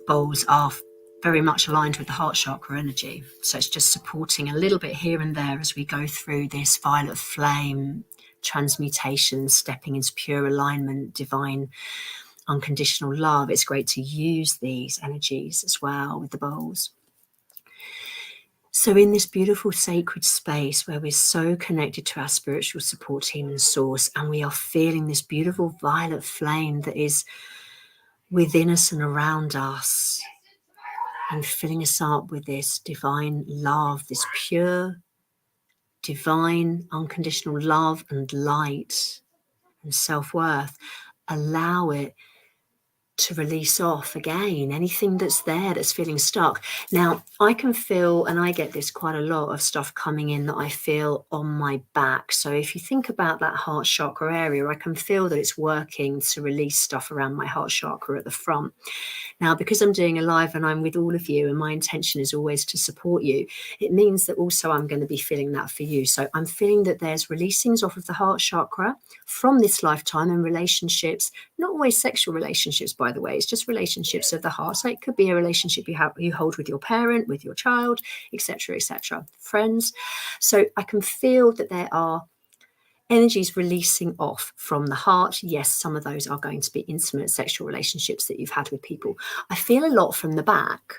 bowls are very much aligned with the heart chakra energy. So it's just supporting a little bit here and there as we go through this violet flame transmutation, stepping into pure alignment, divine unconditional love. It's great to use these energies as well with the bowls. So in this beautiful sacred space where we're so connected to our spiritual support team and source, and we are feeling this beautiful violet flame that is within us and around us, and filling us up with this divine love, this pure, divine, unconditional love and light and self-worth, allow it to release off again, anything that's there that's feeling stuck. Now, I can feel, and I get this quite a lot of stuff coming in that I feel on my back. So if you think about that heart chakra area, I can feel that it's working to release stuff around my heart chakra at the front. Now, because I'm doing a live and I'm with all of you, and my intention is always to support you, it means that also I'm going to be feeling that for you. So I'm feeling that there's releasings off of the heart chakra from this lifetime and relationships, not always sexual relationships, by the way, it's just relationships of the heart. So it could be a relationship you hold with your parent, with your child, etc., friends. So I can feel that there are energies releasing off from the heart. Yes, some of those are going to be intimate sexual relationships that you've had with people. I feel a lot from the back.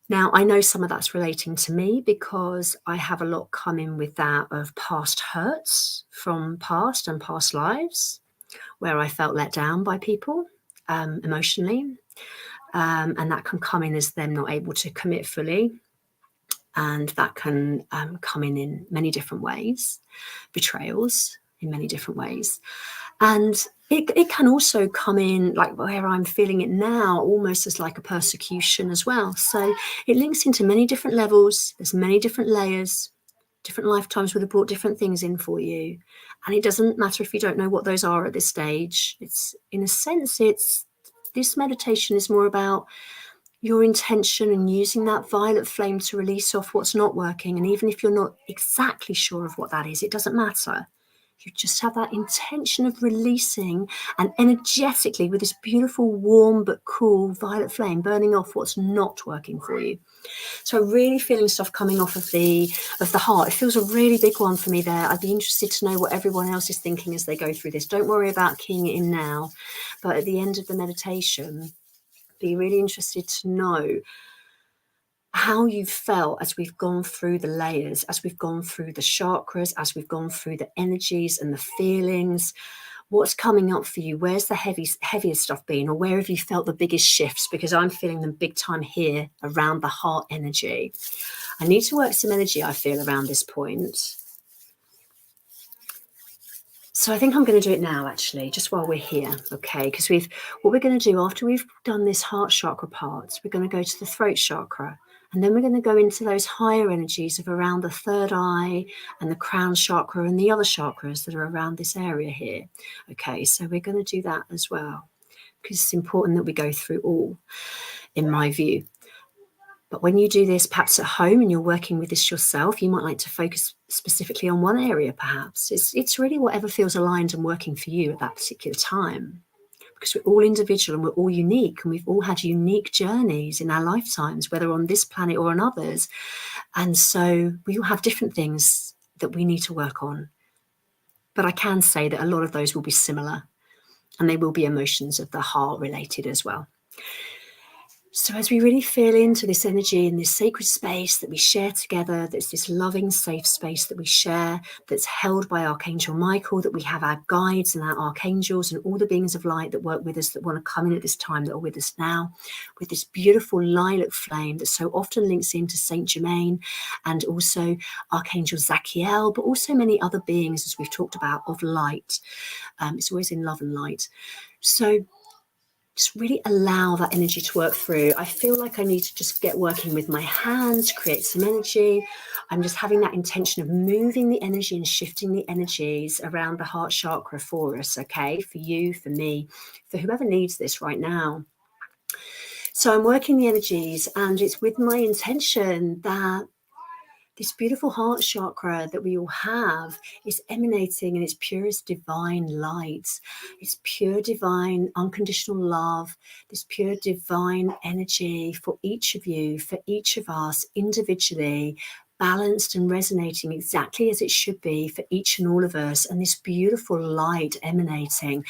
Now, I know some of that's relating to me because I have a lot coming with that of past hurts from past and past lives where I felt let down by people emotionally. And that can come in as them not able to commit fully. And that can come in many different ways, betrayals in many different ways. And it can also come in like where I'm feeling it now, almost as like a persecution as well. So it links into many different levels. There's many different layers. Different lifetimes would have brought different things in for you. And it doesn't matter if you don't know what those are at this stage. It's, in a sense, this meditation is more about your intention and using that violet flame to release off what's not working. And even if you're not exactly sure of what that is, it doesn't matter. You just have that intention of releasing and energetically with this beautiful, warm but cool violet flame burning off what's not working for you. So I'm really feeling stuff coming off of the heart. It feels a really big one for me there. I'd be interested to know what everyone else is thinking as they go through this. Don't worry about keying it in now, but at the end of the meditation, be really interested to know how you felt as we've gone through the layers, as we've gone through the chakras, as we've gone through the energies and the feelings. What's coming up for you? Where's the heaviest stuff been? Or where have you felt the biggest shifts? Because I'm feeling them big time here around the heart energy. I need to work some energy, I feel, around this point. So I think I'm going to do it now, actually, just while we're here, okay? Because what we're going to do after we've done this heart chakra part, we're going to go to the throat chakra. And then we're going to go into those higher energies of around the third eye and the crown chakra and the other chakras that are around this area here. Okay, so we're going to do that as well because it's important that we go through all, in my view. But when you do this, perhaps at home and you're working with this yourself, you might like to focus specifically on one area, perhaps. It's really whatever feels aligned and working for you at that particular time. Because we're all individual and we're all unique and we've all had unique journeys in our lifetimes, whether on this planet or on others. And so we all have different things that we need to work on. But I can say that a lot of those will be similar and they will be emotions of the heart related as well. So as we really feel into this energy in this sacred space that we share together, there's this loving, safe space that we share that's held by Archangel Michael, that we have our guides and our archangels and all the beings of light that work with us, that want to come in at this time, that are with us now, with this beautiful lilac flame that so often links into Saint Germain and also Archangel Zachiel, but also many other beings, as we've talked about, of light. It's always in love and light. So just really allow that energy to work through. I feel like I need to just get working with my hands, create some energy. I'm just having that intention of moving the energy and shifting the energies around the heart chakra for us, okay? For you, for me, for whoever needs this right now. So I'm working the energies and it's with my intention that this beautiful heart chakra that we all have is emanating in its purest divine light. It's pure divine unconditional love, this pure divine energy for each of you, for each of us individually, balanced and resonating exactly as it should be for each and all of us, and this beautiful light emanating.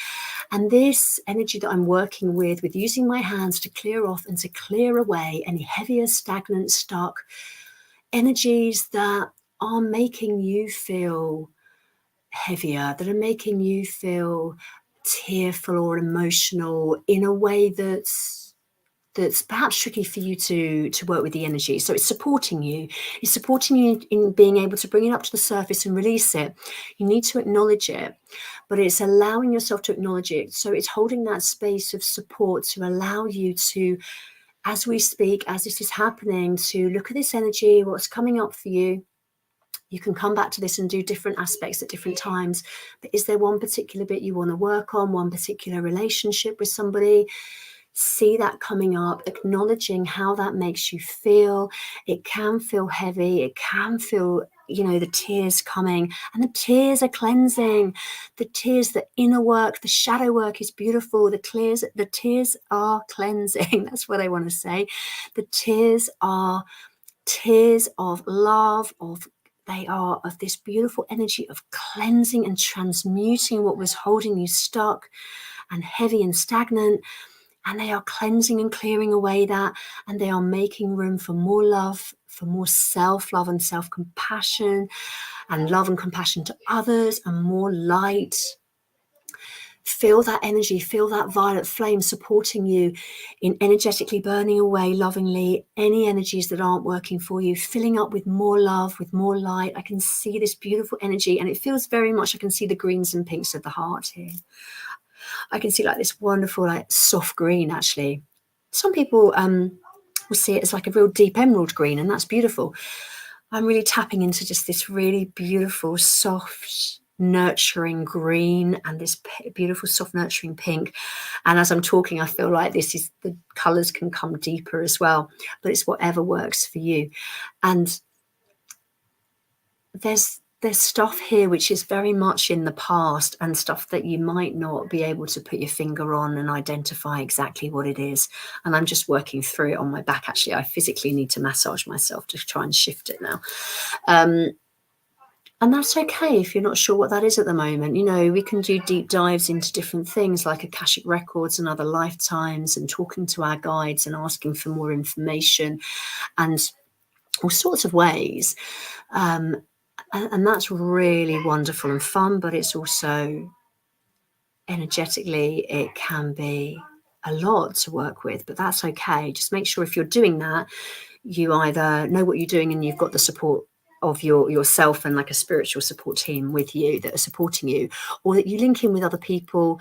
And this energy that I'm working with using my hands to clear off and to clear away any heavier, stagnant, stuck energies that are making you feel heavier, that are making you feel tearful or emotional in a way that's that's perhaps tricky for you to work with the energy. So it's supporting you. It's supporting you in being able to bring it up to the surface and release it. You need to acknowledge it, but it's allowing yourself to acknowledge it. So it's holding that space of support to allow you to, as we speak, as this is happening, to look at this energy, what's coming up for you. You can come back to this and do different aspects at different times. But is there one particular bit you want to work on, one particular relationship with somebody? See that coming up, acknowledging how that makes you feel. It can feel heavy. It can feel, the tears coming, and the tears are cleansing. The tears, the inner work, the shadow work is beautiful. The tears are cleansing. That's what I want to say. The tears are tears of love, they are of this beautiful energy of cleansing and transmuting what was holding you stuck and heavy and stagnant. And they are cleansing and clearing away that, and they are making room for more love, for more self-love and self-compassion, and love and compassion to others, and more light. Feel that energy, feel that violet flame supporting you in energetically burning away lovingly any energies that aren't working for you, filling up with more love, with more light. I can see this beautiful energy, and it feels very much, I can see the greens and pinks of the heart here. I can see like this wonderful, like soft green, actually. Some people will see it as like a real deep emerald green, and that's beautiful. I'm really tapping into just this really beautiful, soft, nurturing green and this beautiful, soft, nurturing pink. And as I'm talking, I feel like the colours can come deeper as well, but it's whatever works for you. And there's stuff here which is very much in the past, and stuff that you might not be able to put your finger on and identify exactly what it is. And I'm just working through it on my back. Actually, I physically need to massage myself to try and shift it now. And that's okay if you're not sure what that is at the moment. We can do deep dives into different things like Akashic records and other lifetimes, and talking to our guides and asking for more information, and all sorts of ways. And that's really wonderful and fun, but it's also energetically, it can be a lot to work with, but that's okay. Just make sure if you're doing that, you either know what you're doing and you've got the support of yourself and like a spiritual support team with you that are supporting you, or that you link in with other people.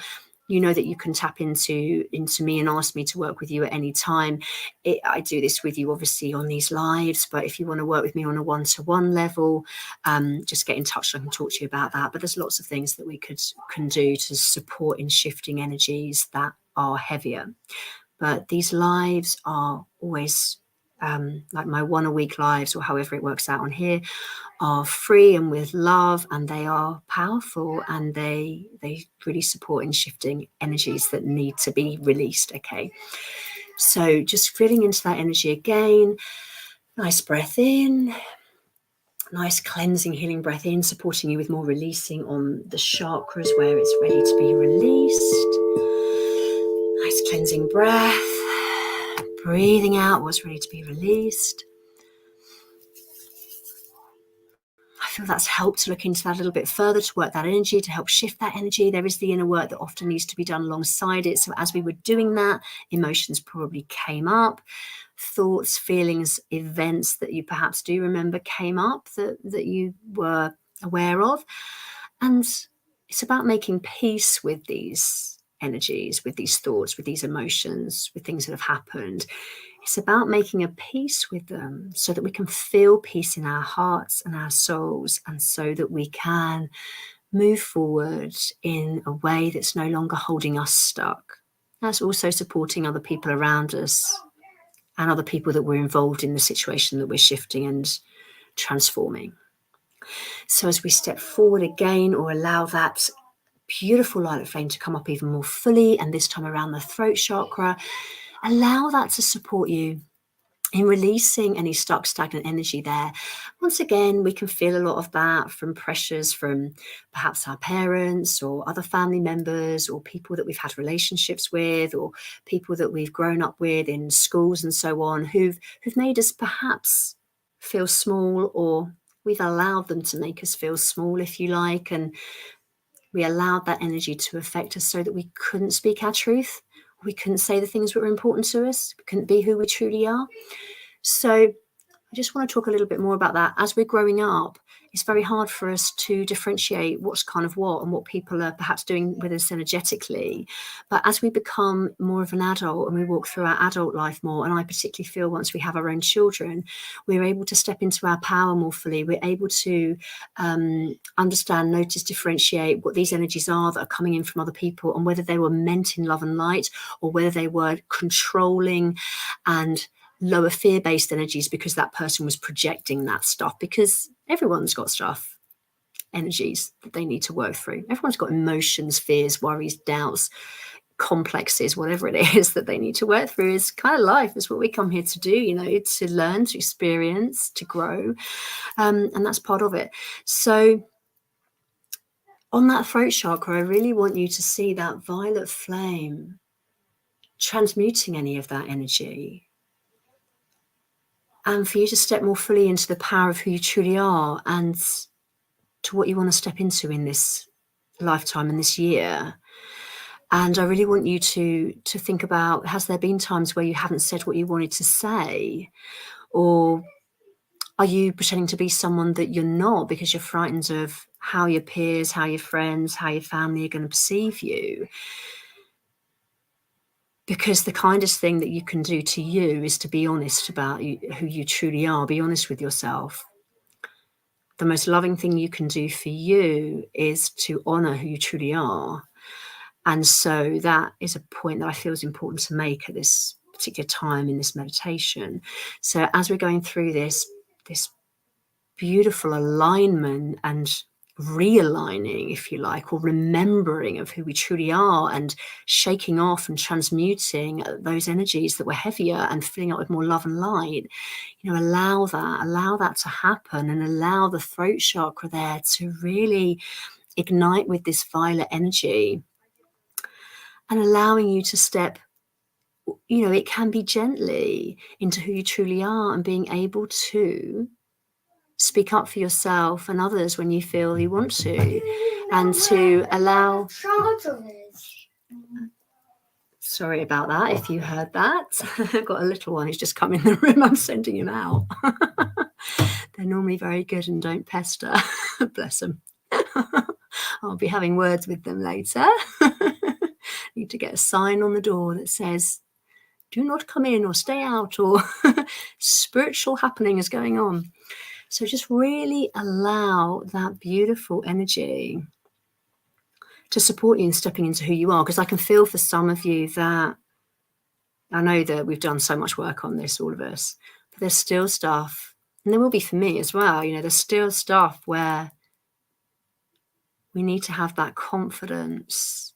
That you can tap into me and ask me to work with you at any time. I do this with you obviously on these lives, but if you want to work with me on a one-to-one level, just get in touch and I can talk to you about that. But there's lots of things that we can do to support in shifting energies that are heavier. But these lives are always like my 1 a week lives, or however it works out on here, are free and with love, and they are powerful, and they really support in shifting energies that need to be released. Okay, so just feeling into that energy again. Nice breath in, nice cleansing, healing breath in, supporting you with more releasing on the chakras where it's ready to be released. Nice cleansing breath, breathing out what's ready to be released. I feel that's helped to look into that a little bit further, to work that energy, to help shift that energy. There is the inner work that often needs to be done alongside it. So as we were doing that, emotions probably came up, thoughts, feelings, events that you perhaps do remember came up that you were aware of. And it's about making peace with these energies, with these thoughts, with these emotions, with things that have happened. It's about making a peace with them so that we can feel peace in our hearts and our souls, and so that we can move forward in a way that's no longer holding us stuck. That's also supporting other people around us and other people that were involved in the situation that we're shifting and transforming. So as we step forward again, or allow that beautiful light flame to come up even more fully, and this time around the throat chakra, allow that to support you in releasing any stuck, stagnant energy there. Once again, we can feel a lot of that from pressures from perhaps our parents or other family members, or people that we've had relationships with, or people that we've grown up with in schools and so on, who've made us perhaps feel small, or we've allowed them to make us feel small, if you like, and we allowed that energy to affect us so that we couldn't speak our truth, We couldn't say the things that were important to us. We couldn't be who we truly are. So I just want to talk a little bit more about that. As we're growing up, it's very hard for us to differentiate what's kind of what and what people are perhaps doing with us energetically. But as we become more of an adult and we walk through our adult life more, and I particularly feel once we have our own children, we're able to step into our power more fully. We're able to understand, notice, differentiate what these energies are that are coming in from other people, and whether they were meant in love and light or whether they were controlling and lower fear-based energies because that person was projecting that stuff, because everyone's got stuff, energies that they need to work through. Everyone's got emotions, fears, worries, doubts, complexes, whatever it is that they need to work through. Is kind of life. It's what we come here to do, to learn, to experience, to grow, and that's part of it. So on that throat chakra, I really want you to see that violet flame transmuting any of that energy, and for you to step more fully into the power of who you truly are and to what you want to step into in this lifetime and this year. And I really want you to think about, has there been times where you haven't said what you wanted to say? Or are you pretending to be someone that you're not because you're frightened of how your peers, how your friends, how your family are going to perceive you? Because the kindest thing that you can do to you is to be honest about who you truly are. Be honest with yourself. The most loving thing you can do for you is to honor who you truly are. And so that is a point that I feel is important to make at this particular time in this meditation. So as we're going through this beautiful alignment and realigning, if you like, or remembering of who we truly are, and shaking off and transmuting those energies that were heavier and filling up with more love and light, allow that to happen, and allow the throat chakra there to really ignite with this violet energy, and allowing you to step, it can be gently, into who you truly are, and being able to speak up for yourself and others when you feel you want to, and to allow... Sorry about that if you heard that. I've got a little one who's just come in the room. I'm sending him out. They're normally very good and don't pester. Bless them. I'll be having words with them later. Need to get a sign on the door that says, do not come in or stay out, or spiritual happening is going on. So just really allow that beautiful energy to support you in stepping into who you are. Because I can feel for some of you that, I know that we've done so much work on this, all of us, but there's still stuff, and there will be for me as well, there's still stuff where we need to have that confidence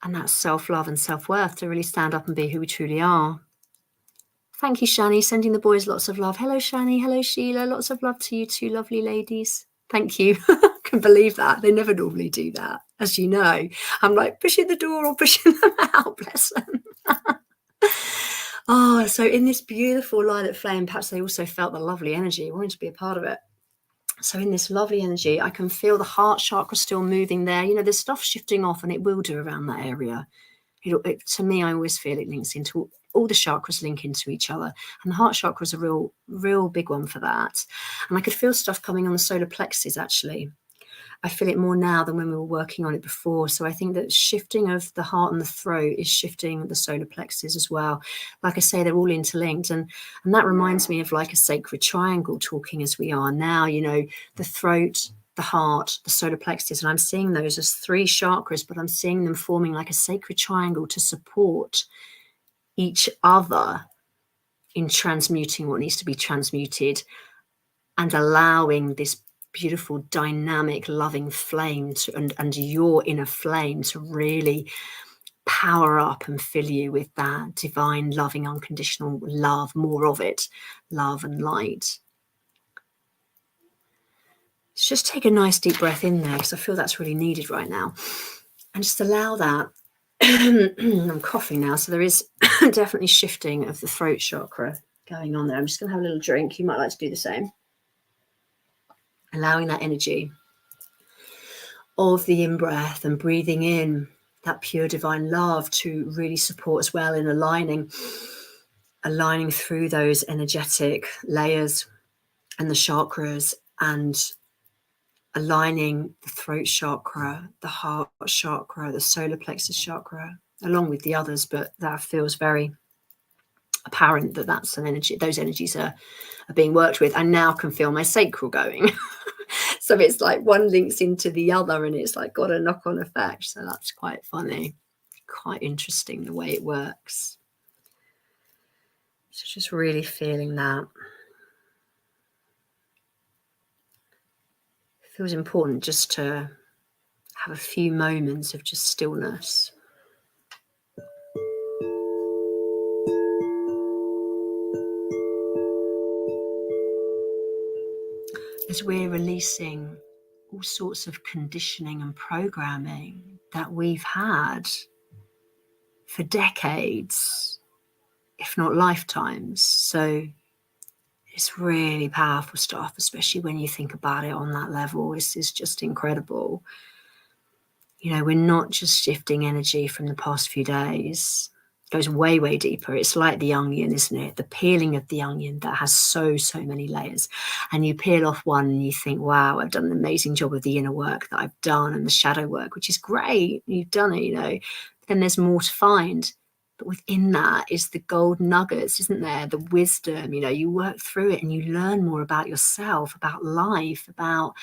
and that self-love and self-worth to really stand up and be who we truly are. Thank you, Shani, sending the boys lots of love. Hello, Shani. Hello, Sheila. Lots of love to you two lovely ladies. Thank you. I can believe that. They never normally do that, as you know. I'm like pushing the door or pushing them out, bless them. Oh, so in this beautiful lilac flame, perhaps they also felt the lovely energy, wanting to be a part of it. So in this lovely energy, I can feel the heart chakra still moving there. There's stuff shifting off, and it will do around that area. To me, I always feel it links into all the chakras, link into each other, and the heart chakra is a real big one for that. And I could feel stuff coming on the solar plexus. Actually, I feel it more now than when we were working on it before. So I think that shifting of the heart and the throat is shifting the solar plexus as well. Like I say, they're all interlinked, and that reminds me of like a sacred triangle, talking as we are now. The throat, the heart, the solar plexus, and I'm seeing those as three chakras, but I'm seeing them forming like a sacred triangle to support each other in transmuting what needs to be transmuted, and allowing this beautiful, dynamic, loving flame and your inner flame to really power up and fill you with that divine, loving, unconditional love, more of it, love and light. Let's just take a nice deep breath in there, because I feel that's really needed right now. And just allow that. I'm coughing now, so there is definitely shifting of the throat chakra going on there. I'm just going to have a little drink. You might like to do the same. Allowing that energy of the in-breath and breathing in that pure divine love to really support as well in aligning through those energetic layers and the chakras, and aligning the throat chakra, the heart chakra, the solar plexus chakra, along with the others, but that feels very apparent that that's an energy, those energies are being worked with. I now can feel my sacral going. So it's like one links into the other, and it's like got a knock-on effect. So that's quite funny, quite interesting the way it works. So just really feeling that. It feels important just to have a few moments of just stillness. As we're releasing all sorts of conditioning and programming that we've had for decades, if not lifetimes. So it's really powerful stuff, especially when you think about it on that level. This is just incredible. You know, we're not just shifting energy from the past few days. It goes way, way deeper. It's like the onion, isn't it? The peeling of the onion that has so many layers. And you peel off one and you think, wow, I've done an amazing job of the inner work that I've done and the shadow work, which is great. You've done it, you know. But then there's more to find. But within that is the gold nuggets, isn't there? The wisdom, you know, you work through it and you learn more about yourself, about life, about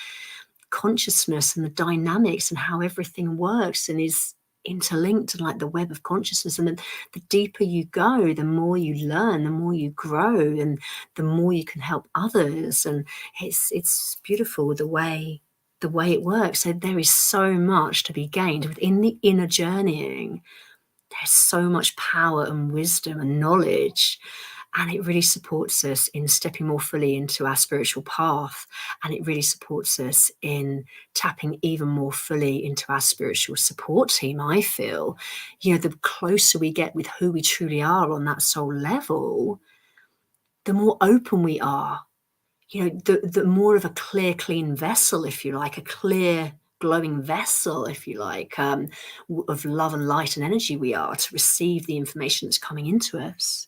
consciousness and the dynamics and how everything works and is interlinked and like the web of consciousness. And the deeper you go, the more you learn, the more you grow, and the more you can help others. And it's beautiful the way it works. So there is so much to be gained within the inner journeying. There's so much power and wisdom and knowledge, and it really supports us in stepping more fully into our spiritual path, and it really supports us in tapping even more fully into our spiritual support team. I feel, you know, the closer we get with who we truly are on that soul level, the more open we are, you know, the more of a clear, clean vessel, if you like, a clear, glowing vessel, if you like, of love and light and energy we are to receive the information that's coming into us.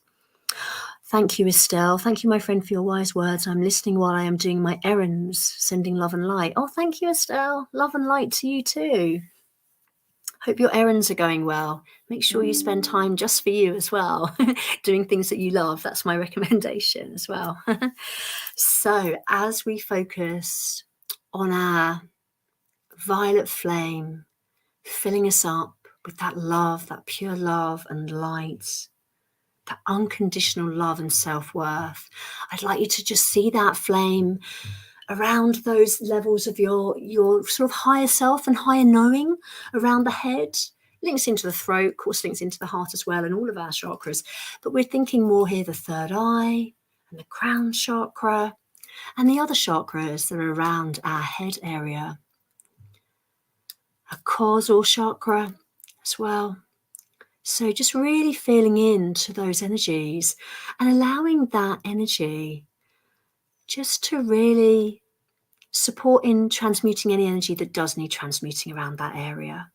Thank you, Estelle. Thank you, my friend, for your wise words. I'm listening while I am doing my errands, sending love and light. Oh, thank you, Estelle. Love and light to you too. Hope your errands are going well. Make sure you spend time just for you as well, doing things that you love. That's my recommendation as well. So as we focus on our violet flame, filling us up with that love, that pure love and light, that unconditional love and self-worth, I'd like you to just see that flame around those levels of your sort of higher self and higher knowing, around the head, links into the throat, of course links into the heart as well, and all of our chakras. But we're thinking more here the third eye and the crown chakra and the other chakras that are around our head area, a causal chakra as well. So just really feeling into those energies and allowing that energy just to really support in transmuting any energy that does need transmuting around that area.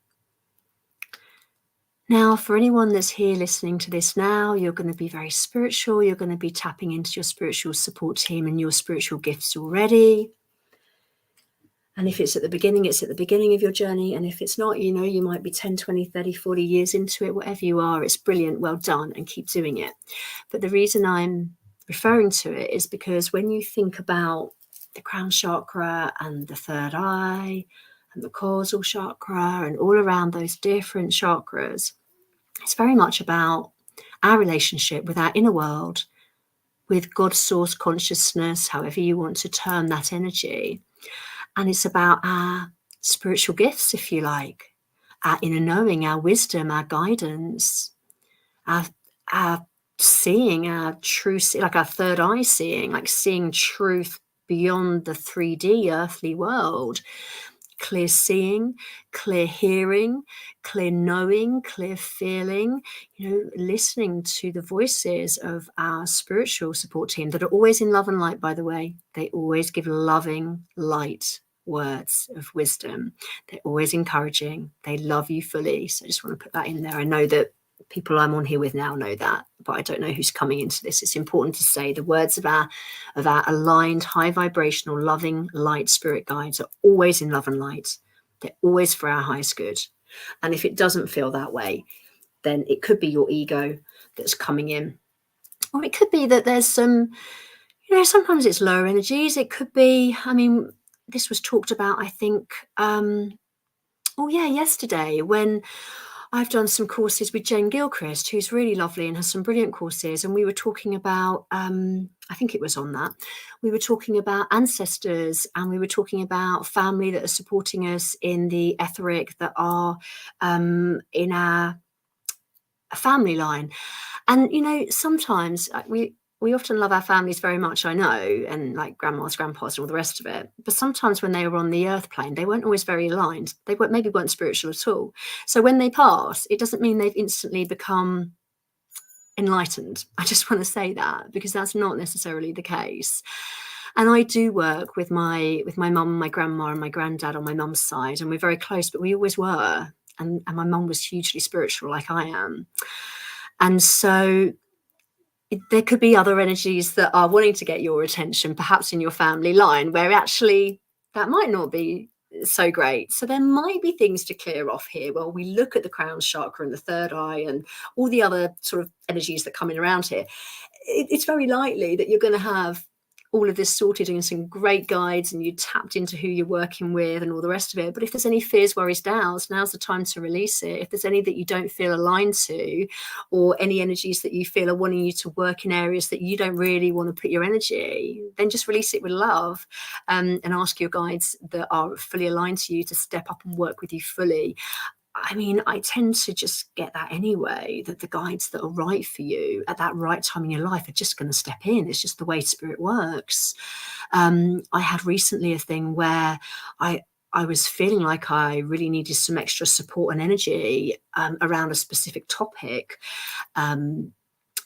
Now, for anyone that's here listening to this now, you're going to be very spiritual. You're going to be tapping into your spiritual support team and your spiritual gifts already. And if it's at the beginning, it's at the beginning of your journey. And if it's not, you know, you might be 10, 20, 30, 40 years into it, whatever you are, it's brilliant. Well done, and keep doing it. But the reason I'm referring to it is because when you think about the crown chakra and the third eye and the causal chakra and all around those different chakras, it's very much about our relationship with our inner world, with God's source consciousness, however you want to term that energy. And it's about our spiritual gifts, if you like, our inner knowing, our wisdom, our guidance, our seeing, our true, like our third eye seeing, like seeing truth beyond the 3D earthly world. Clear seeing, clear hearing, clear knowing, clear feeling, you know, listening to the voices of our spiritual support team that are always in love and light, by the way. They always give loving light words of wisdom. They're always encouraging. They love you fully. So I just want to put that in there. I know that people I'm on here with now know that, but I don't know who's coming into this. It's important to say the words of our aligned, high vibrational, loving light spirit guides are always in love and light. They're always for our highest good. And if it doesn't feel that way, then it could be your ego that's coming in. Or it could be that there's some, sometimes it's lower energies. It could be, this was talked about, I think, yesterday when I've done some courses with Jane Gilchrist, who's really lovely and has some brilliant courses. And we were talking about, I think it was on that, we were talking about ancestors, and we were talking about family that are supporting us in the etheric, that are in our family line. And, sometimes we often love our families very much, I know, and like grandmas, grandpas, and all the rest of it. But sometimes when they were on the earth plane, they weren't always very aligned. They maybe weren't spiritual at all. So when they pass, it doesn't mean they've instantly become enlightened. I just want to say that, because that's not necessarily the case. And I do work with my mum, my grandma, and my granddad on my mum's side, and we're very close, but we always were. And my mum was hugely spiritual, like I am. And so there could be other energies that are wanting to get your attention, perhaps in your family line, where actually that might not be so great. So there might be things to clear off here. Well, we look at the crown chakra and the third eye and all the other sort of energies that come in around here. It's very likely that you're going to have all of this sorted and some great guides, and you tapped into who you're working with and all the rest of it. But if there's any fears, worries, doubts, now's the time to release it. If there's any that you don't feel aligned to, or any energies that you feel are wanting you to work in areas that you don't really want to put your energy, then just release it with love, and ask your guides that are fully aligned to you to step up and work with you fully. I tend to just get that anyway, that the guides that are right for you at that right time in your life are just going to step in. It's just the way spirit works. I had recently a thing where I was feeling like I really needed some extra support and energy around a specific topic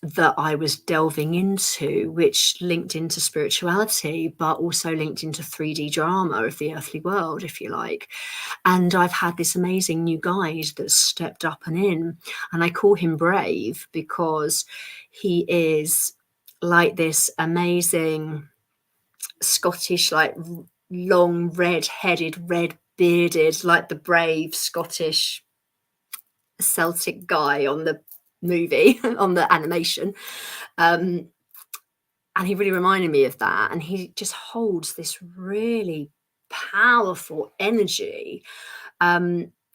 that I was delving into, which linked into spirituality, but also linked into 3D drama of the earthly world, if you like. And I've had this amazing new guide that's stepped up and in, and I call him Brave because he is like this amazing Scottish, like long red-headed, red-bearded, like the brave Scottish Celtic guy on the movie, on the animation. And he really reminded me of that. And he just holds this really powerful energy,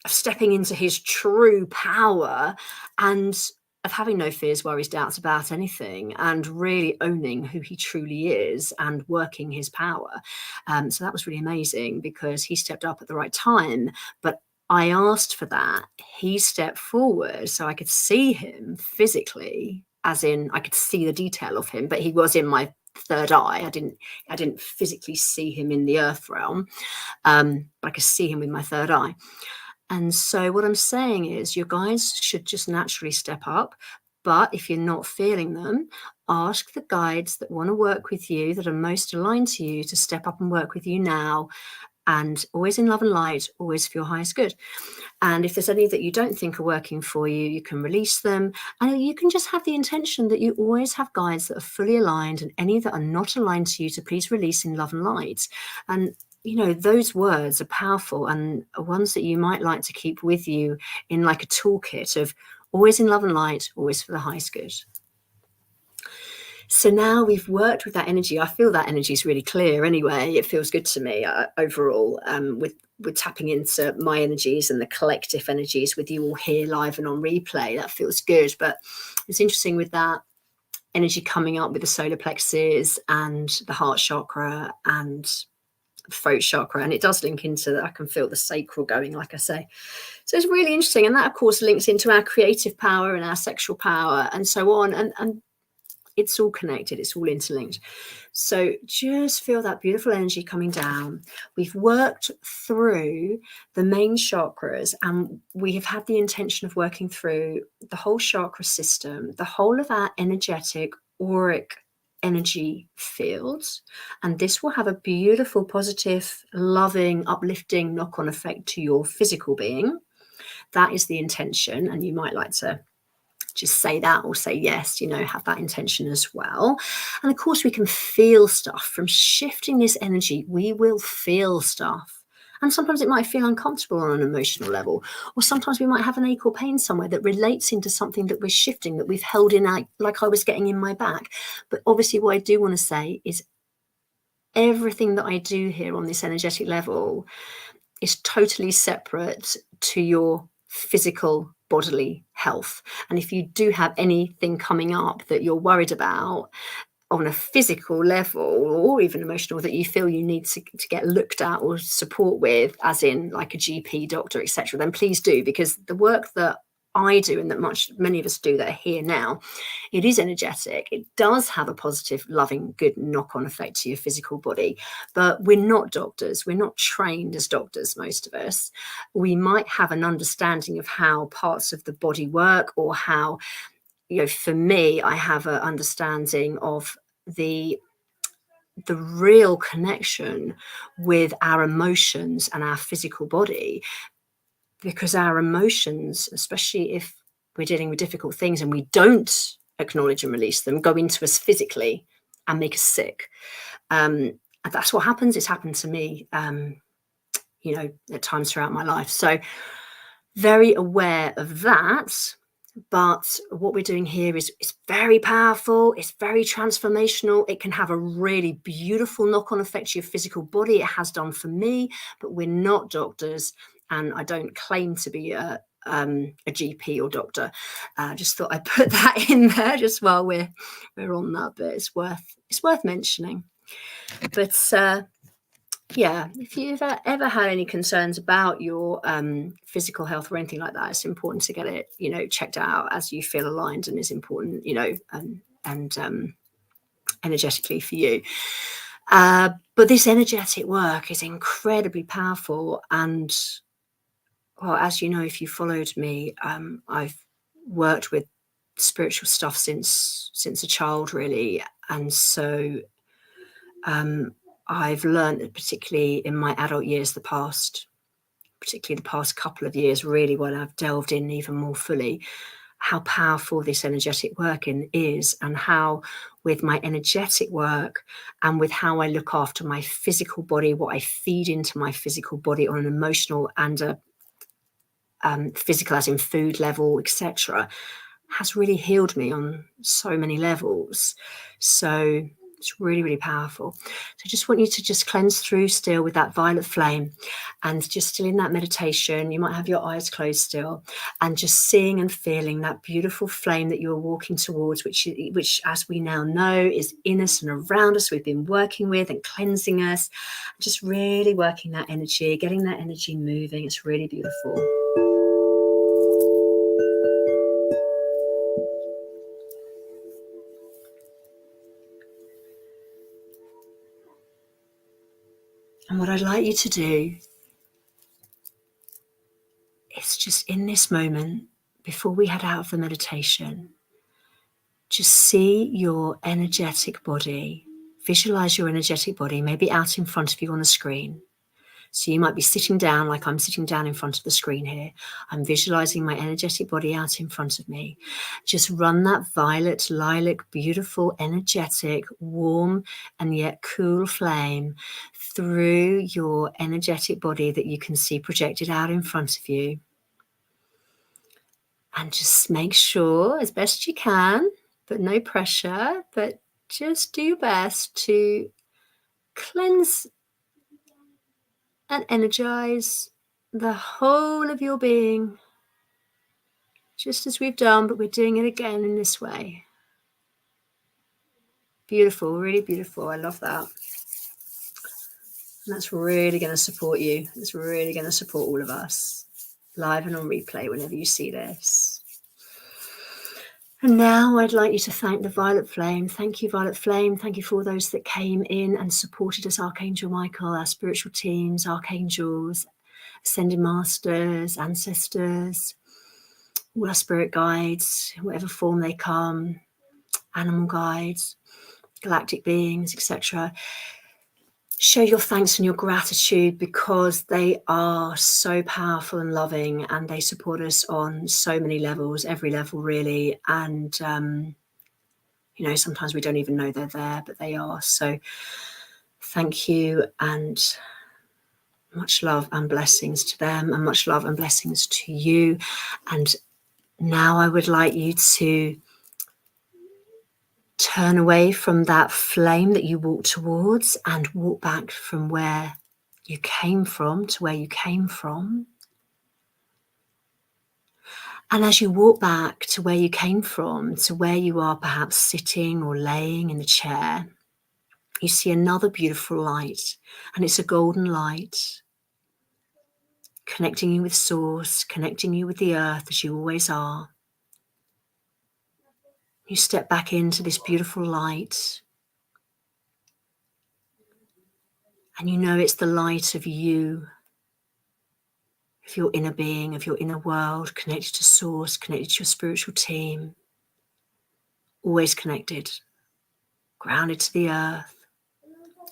stepping into his true power and of having no fears, worries, doubts about anything, and really owning who he truly is and working his power. So that was really amazing because he stepped up at the right time. But I asked for that. He stepped forward so I could see him physically, as in I could see the detail of him, but he was in my third eye. I didn't physically see him in the earth realm, but I could see him with my third eye. And so what I'm saying is your guides should just naturally step up. But if you're not feeling them, ask the guides that want to work with you, that are most aligned to you, to step up and work with you now. And always in love and light, always for your highest good. And if there's any that you don't think are working for you, you can release them. And you can just have the intention that you always have guides that are fully aligned, and any that are not aligned to you to please release in love and light. And those words are powerful, and are ones that you might like to keep with you in like a toolkit of always in love and light, always for the highest good. So now we've worked with that energy. I feel that energy is really clear anyway. It feels good to me overall, with tapping into my energies and the collective energies with you all here live and on replay. That feels good. But it's interesting with that energy coming up with the solar plexus and the heart chakra and the throat chakra. And it does link into that. I can feel the sacral going, like I say. So it's really interesting. And that, of course, links into our creative power and our sexual power and so on. And it's all connected. It's all interlinked. So just feel that beautiful energy coming down. We've worked through the main chakras, and we have had the intention of working through the whole chakra system, the whole of our energetic, auric energy fields, and this will have a beautiful, positive, loving, uplifting knock-on effect to your physical being. That is the intention, and you might like to just say that or say yes, have that intention as well. And of course, we can feel stuff from shifting this energy. We will feel stuff. And sometimes it might feel uncomfortable on an emotional level, or sometimes we might have an ache or pain somewhere that relates into something that we're shifting, that we've held in, like I was getting in my back. But obviously, what I do want to say is everything that I do here on this energetic level is totally separate to your physical bodily health. And if you do have anything coming up that you're worried about on a physical level or even emotional, that you feel you need to get looked at or support with, as in like a GP, doctor, etc., then please do, because the work that I do and that many of us do that are here now, it is energetic. It does have a positive, loving, good knock-on effect to your physical body. But we're not doctors. We're not trained as doctors, most of us. We might have an understanding of how parts of the body work, or how, for me, I have an understanding of the real connection with our emotions and our physical body. Because our emotions, especially if we're dealing with difficult things and we don't acknowledge and release them, go into us physically and make us sick. And that's what happens. It's happened to me, at times throughout my life. So very aware of that. But what we're doing here is very powerful. It's very transformational. It can have a really beautiful knock-on effect to your physical body. It has done for me, but we're not doctors. And I don't claim to be a GP or doctor. Just thought I'd put that in there just while we're on that, but it's worth mentioning. But yeah, if you've ever had any concerns about your physical health or anything like that, it's important to get it, checked out as you feel aligned and is important, and energetically for you. But this energetic work is incredibly powerful. And well, as you know, if you followed me, I've worked with spiritual stuff since a child, really. And so I've learned that, particularly in my adult years, particularly the past couple of years, really, when I've delved in even more fully, how powerful this energetic work is, and how with my energetic work and with how I look after my physical body, what I feed into my physical body on an emotional and a physical, as in food level, etc., has really healed me on so many levels. So it's really, really powerful. So I just want you to just cleanse through still with that violet flame, and just still in that meditation. You might have your eyes closed still, and just seeing and feeling that beautiful flame that you're walking towards, which as we now know is in us and around us. We've been working with and cleansing us, just really working that energy, getting that energy moving. It's really beautiful. And what I'd like you to do is just in this moment, before we head out of the meditation, just see your energetic body. Visualize your energetic body, maybe out in front of you on the screen. So you might be sitting down, like I'm sitting down in front of the screen here. I'm visualizing my energetic body out in front of me. Just run that violet, lilac, beautiful, energetic, warm, and yet cool flame through your energetic body that you can see projected out in front of you. And just make sure, as best you can, but no pressure, but just do your best to cleanse and energize the whole of your being, just as we've done, but we're doing it again in this way. Beautiful, really beautiful. I love that. And that's really going to support you. It's really going to support all of us, live and on replay, whenever you see this. And now I'd like you to thank the violet flame. Thank you, violet flame. Thank you for all those that came in and supported us, Archangel Michael, our spiritual teams, archangels, ascended masters, ancestors, all our spirit guides, whatever form they come, animal guides. galactic beings, etc. Show your thanks and your gratitude, because they are so powerful and loving, and they support us on so many levels, every level really. And sometimes we don't even know they're there, but they are. So thank you, and much love and blessings to them, and much love and blessings to you. And now I would like you to turn away from that flame that you walked towards and walk back from where you came from to where you came from. And as you walk back to where you came from, to where you are perhaps sitting or laying in the chair, you see another beautiful light, and it's a golden light, connecting you with Source, connecting you with the earth as you always are. You step back into this beautiful light, and you know it's the light of you, of your inner being, of your inner world, connected to Source, connected to your spiritual team, always connected, grounded to the earth.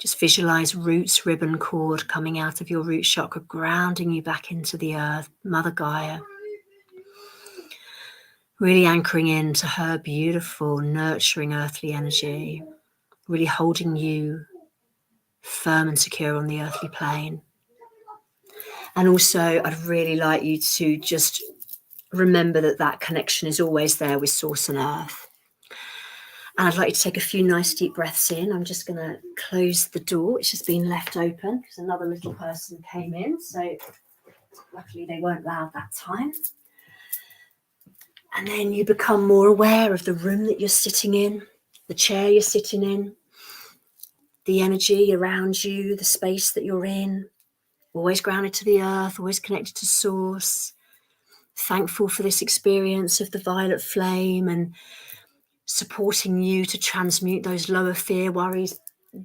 Just visualize roots ribbon cord coming out of your root chakra, grounding you back into the earth, Mother Gaia. Really anchoring into her beautiful, nurturing earthly energy, really holding you firm and secure on the earthly plane. And also, I'd really like you to just remember that that connection is always there with Source and Earth. And I'd like you to take a few nice deep breaths in. I'm just going to close the door, which has been left open because another little person came in. So luckily they weren't loud that time. And then you become more aware of the room that you're sitting in, the chair you're sitting in, the energy around you, the space that you're in. Always grounded to the earth, always connected to Source. Thankful for this experience of the violet flame and supporting you to transmute those lower fear, worries,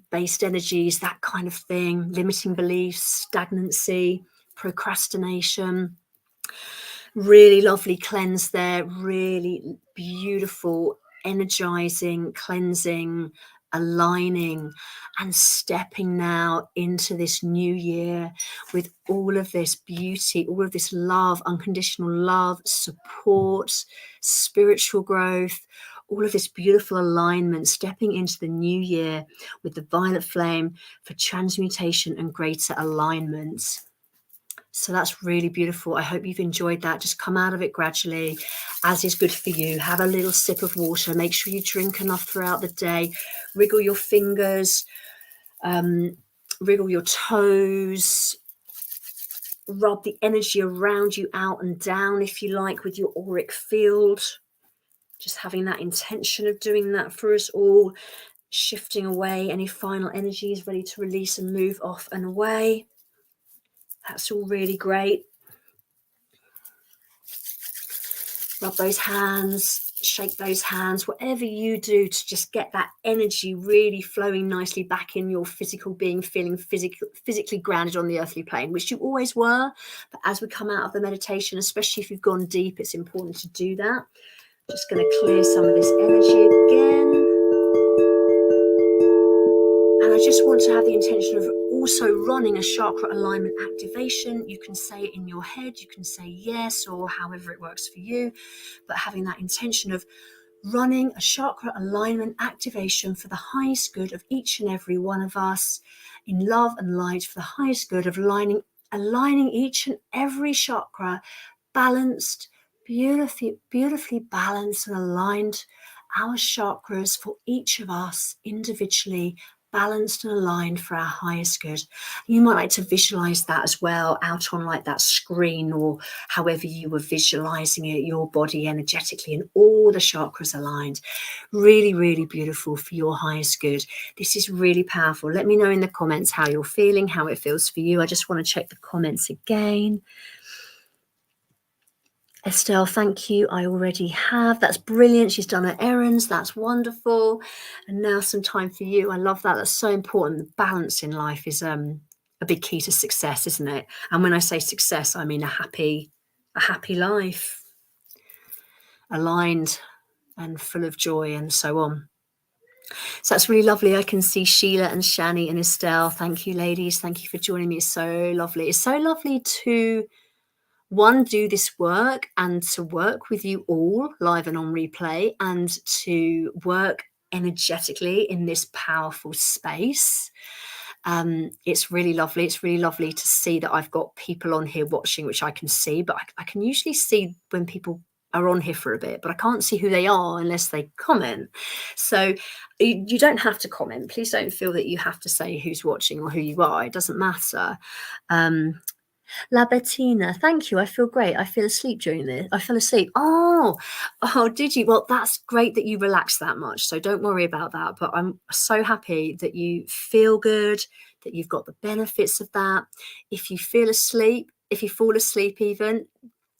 based energies, that kind of thing, limiting beliefs, stagnancy, procrastination. Really lovely cleanse there, really beautiful, energizing, cleansing, aligning, and stepping now into this new year with all of this beauty, all of this love, unconditional love, support, spiritual growth, all of this beautiful alignment, stepping into the new year with the violet flame for transmutation and greater alignment. So that's really beautiful. I hope you've enjoyed that. Just come out of it gradually, as is good for you. Have a little sip of water. Make sure you drink enough throughout the day. Wriggle your fingers, wriggle your toes. Rub the energy around you out and down, if you like, with your auric field. Just having that intention of doing that for us all. Shifting away any final energies, ready to release and move off and away. That's all really great. Rub those hands, shake those hands, whatever you do to just get that energy really flowing nicely back in your physical being, feeling physically grounded on the earthly plane, which you always were. But as we come out of the meditation, especially if you've gone deep, it's important to do that. Just going to clear some of this energy again. And I just want to have the intention of also running a chakra alignment activation. You can say it in your head, you can say yes, or however it works for you, but having that intention of running a chakra alignment activation for the highest good of each and every one of us, in love and light, for the highest good of aligning each and every chakra, balanced, beautifully balanced and aligned, our chakras for each of us individually, balanced and aligned for our highest good. You might like to visualize that as well out on like that screen, or however you were visualizing it, your body energetically and all the chakras aligned. Really, really beautiful for your highest good. This is really powerful. Let me know in the comments how you're feeling, how it feels for you. I just want to check the comments again. Estelle, thank you. I already have. That's brilliant. She's done her errands. That's wonderful. And now some time for you. I love that. That's so important. The balance in life is a big key to success, isn't it? And when I say success, I mean a happy life, aligned and full of joy and so on. So that's really lovely. I can see Sheila and Shani and Estelle. Thank you, ladies. Thank you for joining me. It's so lovely. It's so lovely to, one, do this work and to work with you all live and on replay, and to work energetically in this powerful space. It's really lovely. It's really lovely to see that I've got people on here watching, which I can see, but I can usually see when people are on here for a bit, but I can't see who they are unless they comment. So you don't have to comment. Please don't feel that you have to say who's watching or who you are. It doesn't matter. La Bettina, thank you. I feel great. I feel asleep during this. I fell asleep. Oh, did you? Well, that's great that you relaxed that much. So don't worry about that. But I'm so happy that you feel good, that you've got the benefits of that. If you feel asleep, if you fall asleep even,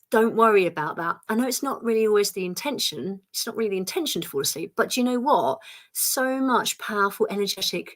don't worry about that. I know it's not really always the intention. It's not really the intention to fall asleep. But you know what? So much powerful, energetic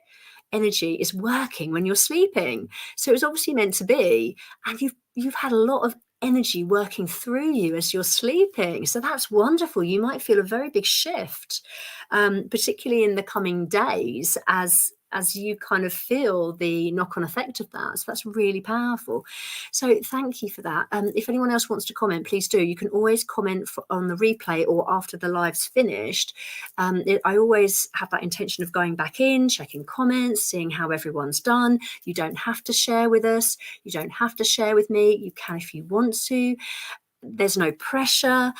energy is working when you're sleeping. So it was obviously meant to be. And you've had a lot of energy working through you as you're sleeping. So that's wonderful. You might feel a very big shift, particularly in the coming days as you kind of feel the knock-on effect of that. So that's really powerful. So thank you for that. If anyone else wants to comment, please do. You can always comment on the replay or after the live's finished. I always have that intention of going back in, checking comments, seeing how everyone's done. You don't have to share with us. You don't have to share with me. You can if you want to. There's no pressure.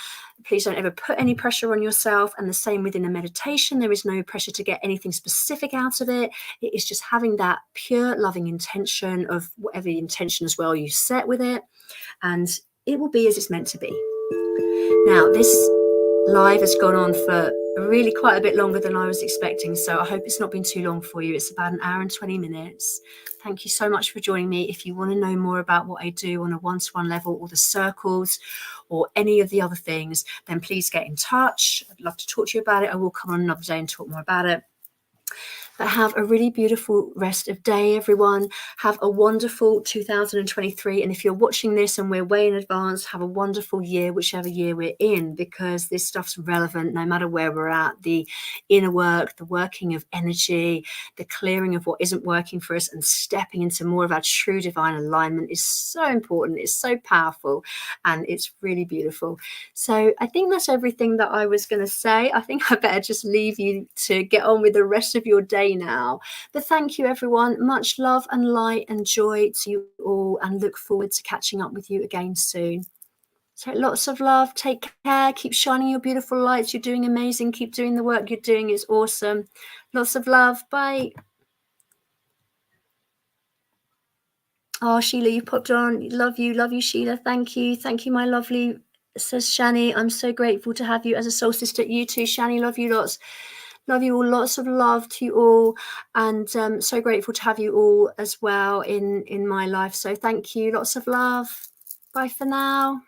Please don't ever put any pressure on yourself. And the same within a meditation, there is no pressure to get anything specific out of it. It is just having that pure loving intention of whatever intention as well you set with it. And it will be as it's meant to be. Now, this live has gone on for really quite a bit longer than I was expecting, so I hope it's not been too long for you. It's about 1 hour and 20 minutes. Thank you so much for joining me. If you want to know more about what I do on a one-to-one level, or the circles, or any of the other things, then please get in touch. I'd love to talk to you about it. I will come on another day and talk more about it. But have a really beautiful rest of day, everyone. Have a wonderful 2023. And if you're watching this and we're way in advance, have a wonderful year, whichever year we're in, because this stuff's relevant no matter where we're at. The inner work, the working of energy, the clearing of what isn't working for us and stepping into more of our true divine alignment is so important. It's so powerful and it's really beautiful. So I think that's everything that I was going to say. I think I better just leave you to get on with the rest of your day now. But thank you, everyone. Much love and light and joy to you all, and look forward to catching up with you again soon. So lots of love. Take care. Keep shining your beautiful lights. You're doing amazing. Keep doing the work you're doing. It's awesome. Lots of love. Bye. Oh, Sheila, you popped on. Love you, Sheila. Thank you, my lovely. Says Shani, I'm so grateful to have you as a soul sister. You too, Shani. Love you lots. Love you all. Lots of love to you all, and so grateful to have you all as well in my life. So thank you. Lots of love. Bye for now.